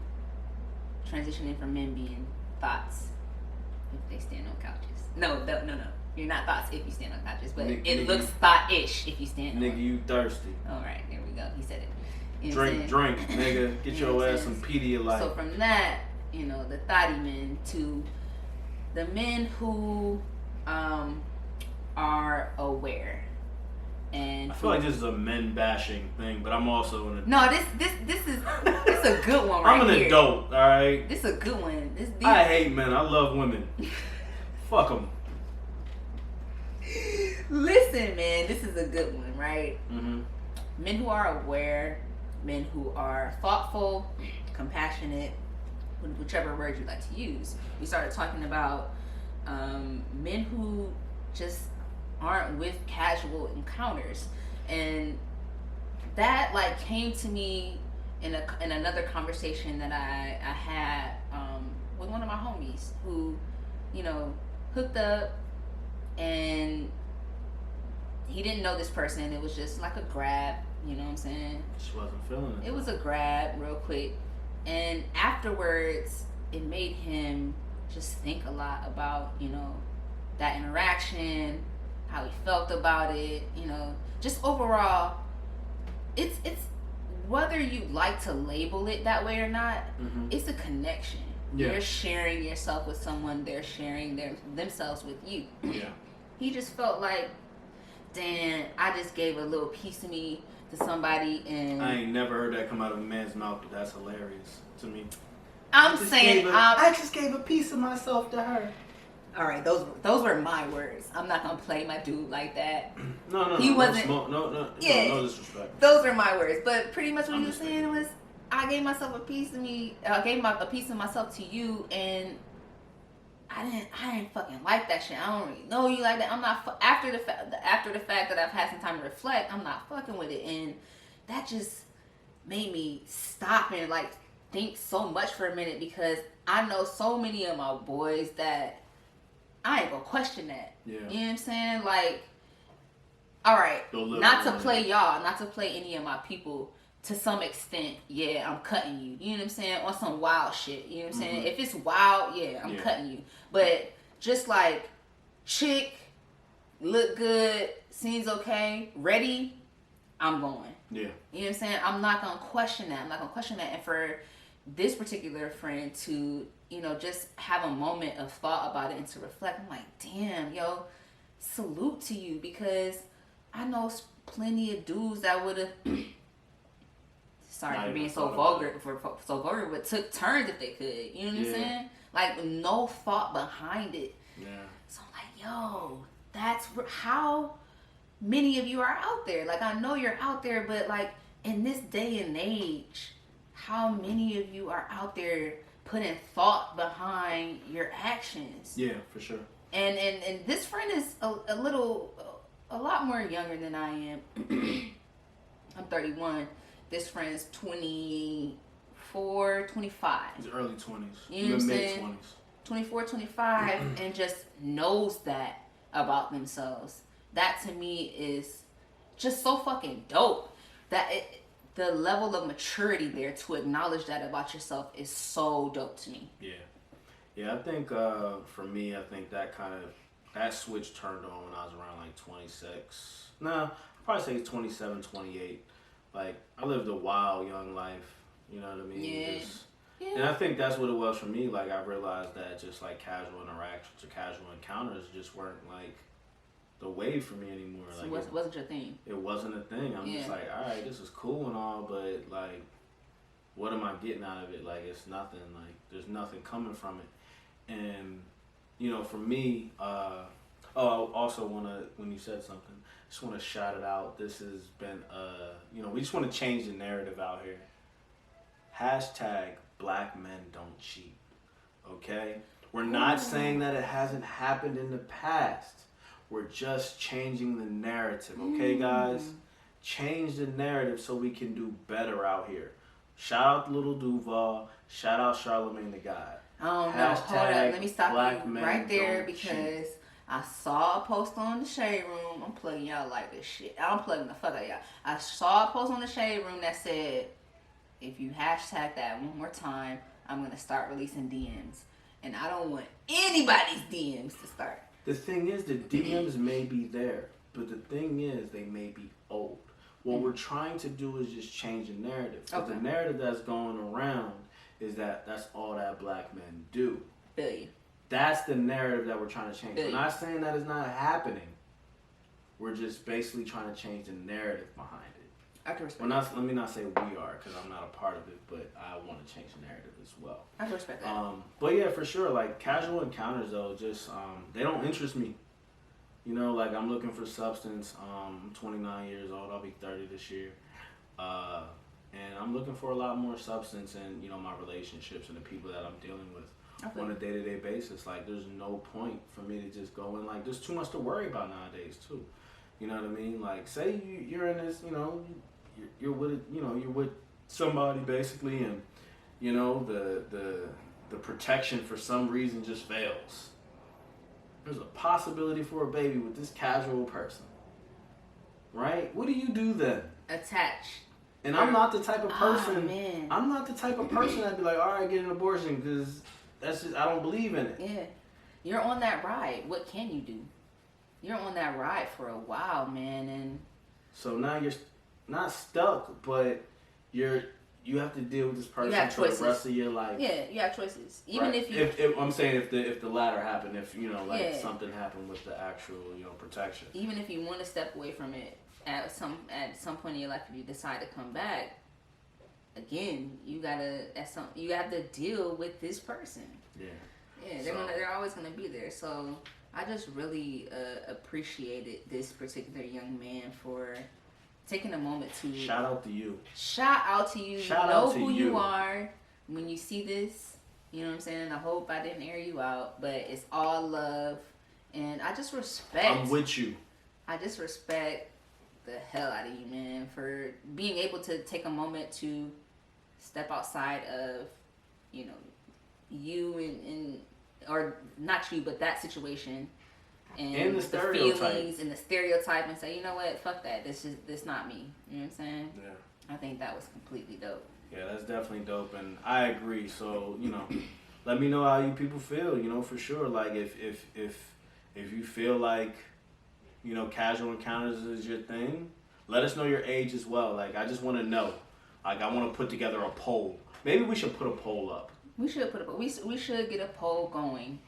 transitioning from men being thoughts if they stand on couches. No. You're not thoughts if you stand on couches, but it looks thought-ish if you stand on. Nigga, you thirsty. All right, there we go. He said it. You know drink, nigga. Get your ass some Pedialyte. So from that, you know, the thotty men to the men who are aware. And I feel like this is a men bashing thing, but I'm also an adult. No, this is a good one right I'm an here. adult, all right? This is a good one. I hate men. I love women. Fuck them. Listen, man, this is a good one, right? Mm-hmm. Men who are aware, men who are thoughtful, compassionate, whichever word you like to use. We started talking about men who just aren't with casual encounters, and that like came to me in another conversation that I had with one of my homies who, you know, hooked up, and he didn't know this person. It was just like a grab, you know what I'm saying? Just wasn't feeling it. It was a grab real quick, and afterwards it made him just think a lot about, you know, that interaction, how he felt about it, you know, just overall, it's whether you like to label it that way or not, it's a connection. Yeah. You're sharing yourself with someone, they're sharing themselves with you. Yeah. He just felt like, damn, I just gave a little piece of me to somebody, and I ain't never heard that come out of a man's mouth, but that's hilarious to me. I just gave a piece of myself to her. All right, those were my words. I'm not gonna play my dude like that. No. He wasn't. No. Yeah, no disrespect. Those are my words. But pretty much what he was saying was, I gave myself a piece of me. I gave a piece of myself to you, and I didn't fucking like that shit. I don't really know you like that. I'm not after the fact that I've had some time to reflect. I'm not fucking with it, and that just made me stop and like think so much for a minute, because I know so many of my boys that I ain't gonna question that. Yeah. You know what I'm saying? Like, all right, not to play y'all, not to play any of my people. To some extent, yeah, I'm cutting you. You know what I'm saying? On some wild shit. You know what I'm saying? If it's wild, yeah, I'm cutting you. But just like, chick, look good, seems okay, ready, I'm going. Yeah. You know what I'm saying? I'm not gonna question that. And for this particular friend to, you know, just have a moment of thought about it and to reflect, I'm like, damn, yo, salute to you, because I know plenty of dudes that would have sorry for being so vulgar, but took turns if they could. You know what I'm saying? Like, no thought behind it. Yeah. So I'm like, yo, that's how many of you are out there. Like, I know you're out there, but like in this day and age, how many of you are out there putting thought behind your actions? Yeah, for sure. And this friend is a lot more younger than I am. I'm 31. This friend's 24, 25. He's early 20s. You know what I'm saying? Mid-20s. 24, 25, and just knows that about themselves. That to me is just so fucking dope. The level of maturity there to acknowledge that about yourself is so dope to me. Yeah. Yeah, I think for me, I think that switch turned on when I was around like 26. Nah, I'd probably say 27, 28. Like, I lived a wild young life, you know what I mean? Yeah. Yeah. And I think that's what it was for me. Like, I realized that just like casual interactions or casual encounters just weren't like the wave for me anymore. So like, it wasn't your thing. It wasn't a thing. I'm just like, all right, this is cool and all, but like, what am I getting out of it? Like, it's nothing. Like, there's nothing coming from it. And for me, I also want to, when you said something, just want to shout it out. This has been, we just want to change the narrative out here. Hashtag Black men don't cheat. Okay? We're not saying that it hasn't happened in the past. We're just changing the narrative. Okay, guys? Change the narrative so we can do better out here. Shout out Little Duval. Shout out Charlamagne the God. Oh no, hold up. Let me stop you right there because I saw a post on the Shade Room. I'm plugging y'all like this shit. I'm plugging the fuck out of y'all. I saw a post on the Shade Room that said, if you hashtag that one more time, I'm going to start releasing DMs. And I don't want anybody's DMs to start. The thing is, the DMs may be there, but the thing is, they may be old. What we're trying to do is just change the narrative. Because the narrative that's going around is that that's all that black men do. Billion. That's the narrative that we're trying to change. We're not saying that it's not happening. We're just basically trying to change the narrative behind it. I can respect that. Let me not say we are, because I'm not a part of it, but I want to change the narrative as well. I can respect that. But yeah, for sure, like, casual encounters, though, just, they don't interest me. Like, I'm looking for substance. I'm 29 years old. I'll be 30 this year. And I'm looking for a lot more substance in, my relationships and the people that I'm dealing with on a day-to-day basis. Like, there's no point for me to just go in. Like, there's too much to worry about nowadays, too. You know what I mean? Like, say you're in this, you're with, you're with somebody, basically, and, the protection for some reason just fails. There's a possibility for a baby with this casual person. Right? What do you do then? Attach. And I'm not the type of person. I'm not the type of person that'd be like, all right, get an abortion, because that's just, I don't believe in it. Yeah. You're on that ride. What can you do? You're on that ride for a while, man, and so now you're not stuck, but you have to deal with this person for the rest of your life. Yeah, you have choices. Even if you... If I'm saying if the latter happened, if, something happened with the actual, protection. Even if you want to step away from it at some point in your life, if you decide to come back, again, you have to deal with this person. Yeah. Yeah, they're always gonna be there. So I just really appreciated this particular young man for taking a moment to... Shout out to you. Shout out to you. Shout know out to who you. You are when you see this. You know what I'm saying? I hope I didn't air you out, but it's all love. And I just respect... I'm with you. I just respect the hell out of you, man, for being able to take a moment to step outside of, you and or not you, but that situation. And the stereotype. Feelings and the stereotype, and say, you know what, fuck that. This not me. You know what I'm saying? Yeah. I think that was completely dope. Yeah, that's definitely dope, and I agree. So, let me know how you people feel, for sure. Like, if you feel like, casual encounters is your thing, let us know your age as well. Like, I just want to know. Like, I want to put together a poll. Maybe we should put a poll up. We should we should get a poll going.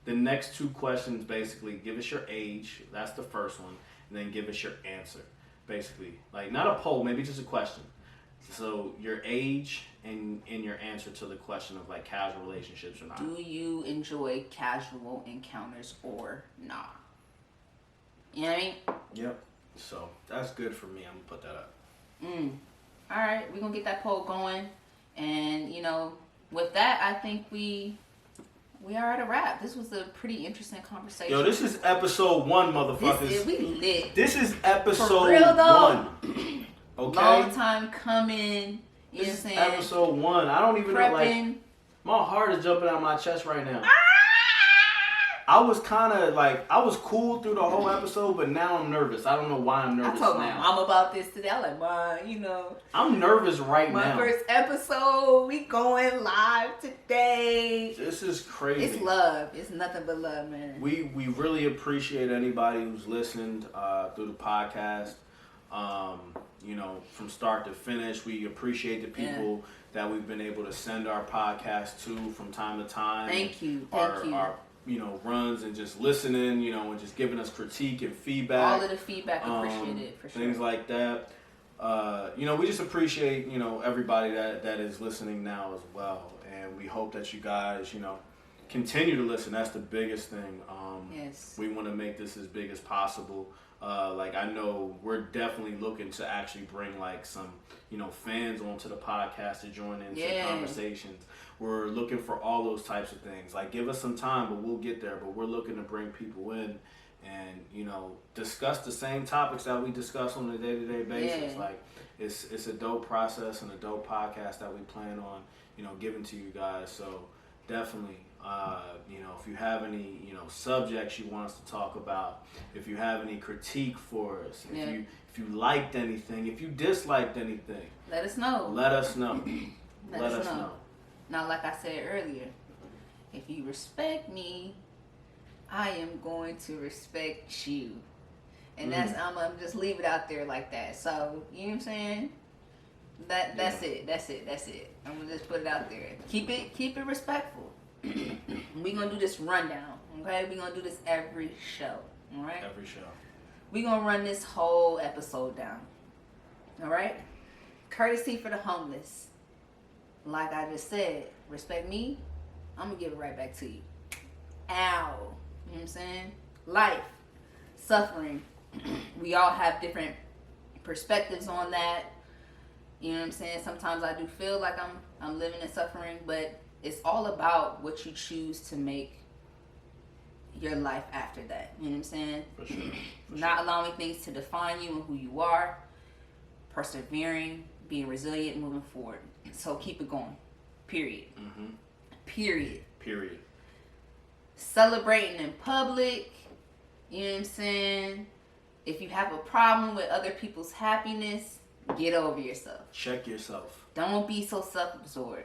The next two questions, basically, give us your age. That's the first one. And then give us your answer, basically. Like, not a poll, maybe just a question. So, your age and your answer to the question of, like, casual relationships or not. Do you enjoy casual encounters or not? You know what I mean? Yep. So, that's good for me. I'm going to put that up. All right. We're going to get that poll going. And, with that, I think we are at a wrap. This was a pretty interesting conversation. Yo, this is episode 1, motherfuckers. We lit. This is episode For real, though, 1. Okay? Long time coming. You know what I'm saying? Episode 1. I don't even know, like, my heart is jumping out my chest right now. I was kind of like, I was cool through the whole episode, but now I'm nervous. I don't know why I'm nervous now. I told my mom about this today. I'm like, Mom, I'm nervous right now. My first episode, we going live today. This is crazy. It's love. It's nothing but love, man. We really appreciate anybody who's listened through the podcast. You know, from start to finish. We appreciate the people that we've been able to send our podcast to from time to time. Thank you. Our you know, runs and just listening, you know, and just giving us critique and feedback. All of the feedback appreciated, for sure. Things like that. You know, we just appreciate, you know, everybody that is listening now as well. And we hope that you guys, you know, continue to listen. That's the biggest thing. Yes. We want to make this as big as possible. Like, I know we're definitely looking to actually bring, like, some, you know, fans onto the podcast to join into conversations. We're looking for all those types of things. Like, give us some time, but we'll get there. But we're looking to bring people in and, you know, discuss the same topics that we discuss on a day-to-day basis. Yeah. Like, it's a dope process and a dope podcast that we plan on, you know, giving to you guys. So definitely, you know, if you have any, you know, subjects you want us to talk about, if you have any critique for us, if you liked anything, if you disliked anything, let us know. Let us know. Let us know. Now, like I said earlier, if you respect me, I am going to respect you. And that's, I'm gonna just leave it out there like that. So, you know what I'm saying? That's it. I'm gonna just put it out there. Keep it respectful. We're gonna do this rundown, okay? We're gonna do this every show, all right? Every show. We're gonna run this whole episode down, all right? Courtesy for the homeless. Like I just said, respect me, I'm gonna give it right back to you. Ow. You know what I'm saying? Life, suffering. We all have different perspectives on that. You know what I'm saying? Sometimes I do feel like I'm living in suffering, but it's all about what you choose to make your life after that. You know what I'm saying? For sure. Not allowing things to define you and who you are. Persevering, being resilient, moving forward. So keep it going. Period. Mm-hmm. Period. Celebrating in public. You know what I'm saying? If you have a problem with other people's happiness, get over yourself. Check yourself. Don't be so self-absorbed.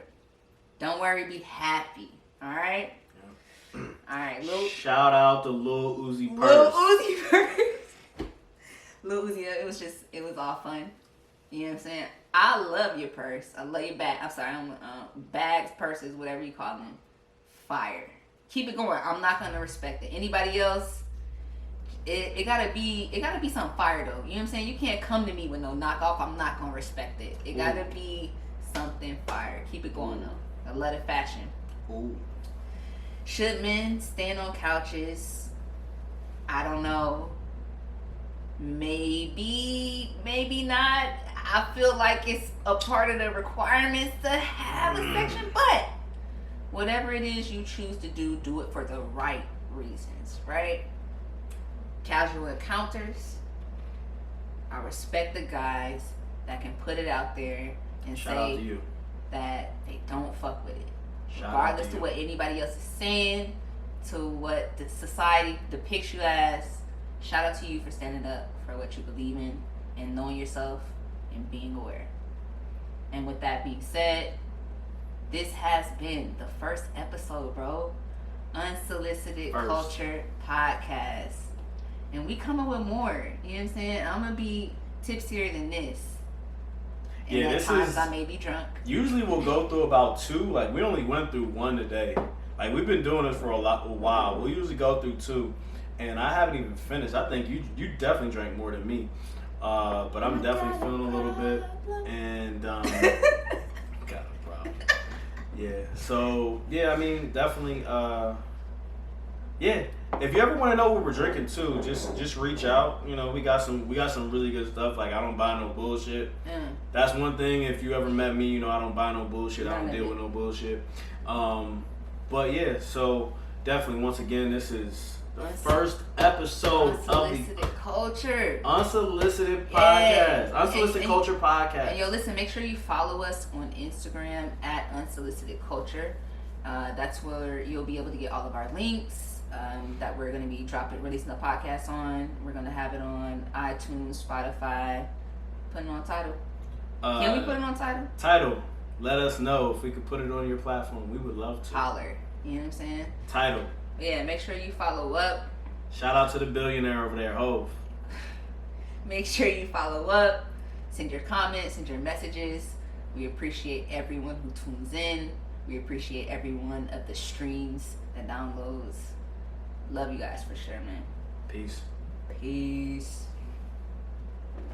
Don't worry, be happy. Alright? Yeah. Alright, shout out to Lil Uzi Purse. Lil Uzi, it was all fun. You know what I'm saying? I love your purse. I love your bag. I'm sorry, bags, purses, whatever you call them. Fire. Keep it going. I'm not gonna respect it. Anybody else? It gotta be some fire though. You know what I'm saying? You can't come to me with no knockoff. I'm not gonna respect it. It gotta be something fire. Keep it going though. A lot of fashion. Ooh. Should men stand on couches? I don't know. Maybe not. I feel like it's a part of the requirements to have a section, but whatever it is you choose to do it for the right reasons, right? Casual encounters. I respect the guys that can put it out there and say that they don't fuck with it. Regardless to what anybody else is saying, to what the society depicts you as. Shout out to you for standing up for what you believe in and knowing yourself and being aware. And with that being said, this has been the first episode, bro. Unsolicited Culture Podcast. And we coming with more. You know what I'm saying? I'm going to be tipsier than this. And at times I may be drunk. Usually we'll go through about 2. Like, we only went through 1 today. Like, we've been doing this for a while. We'll usually go through 2. And I haven't even finished. I think you definitely drank more than me. But I'm definitely feeling a little bit. And, got a problem. Yeah. So, yeah, I mean, definitely, yeah. If you ever want to know what we're drinking too, just reach out. You know, we got some really good stuff. Like, I don't buy no bullshit. That's one thing. If you ever met me, you know I don't buy no bullshit. I don't deal with no bullshit. But yeah, so definitely once again, this is the first episode of the Unsolicited Podcast. Unsolicited Culture Podcast. And yo, listen, make sure you follow us on Instagram at Unsolicited Culture. That's where you'll be able to get all of our links. That we're going to be releasing the podcast on. We're going to have it on iTunes, Spotify. Putting it on Tidal. Can we put it on Tidal? Tidal. Let us know if we could put it on your platform. We would love to. Holler. You know what I'm saying? Tidal. Yeah, make sure you follow up. Shout out to the billionaire over there, Hove. Make sure you follow up. Send your comments, send your messages. We appreciate everyone who tunes in. We appreciate every one of the streams, the downloads. Love you guys for sure, man. Peace. Peace.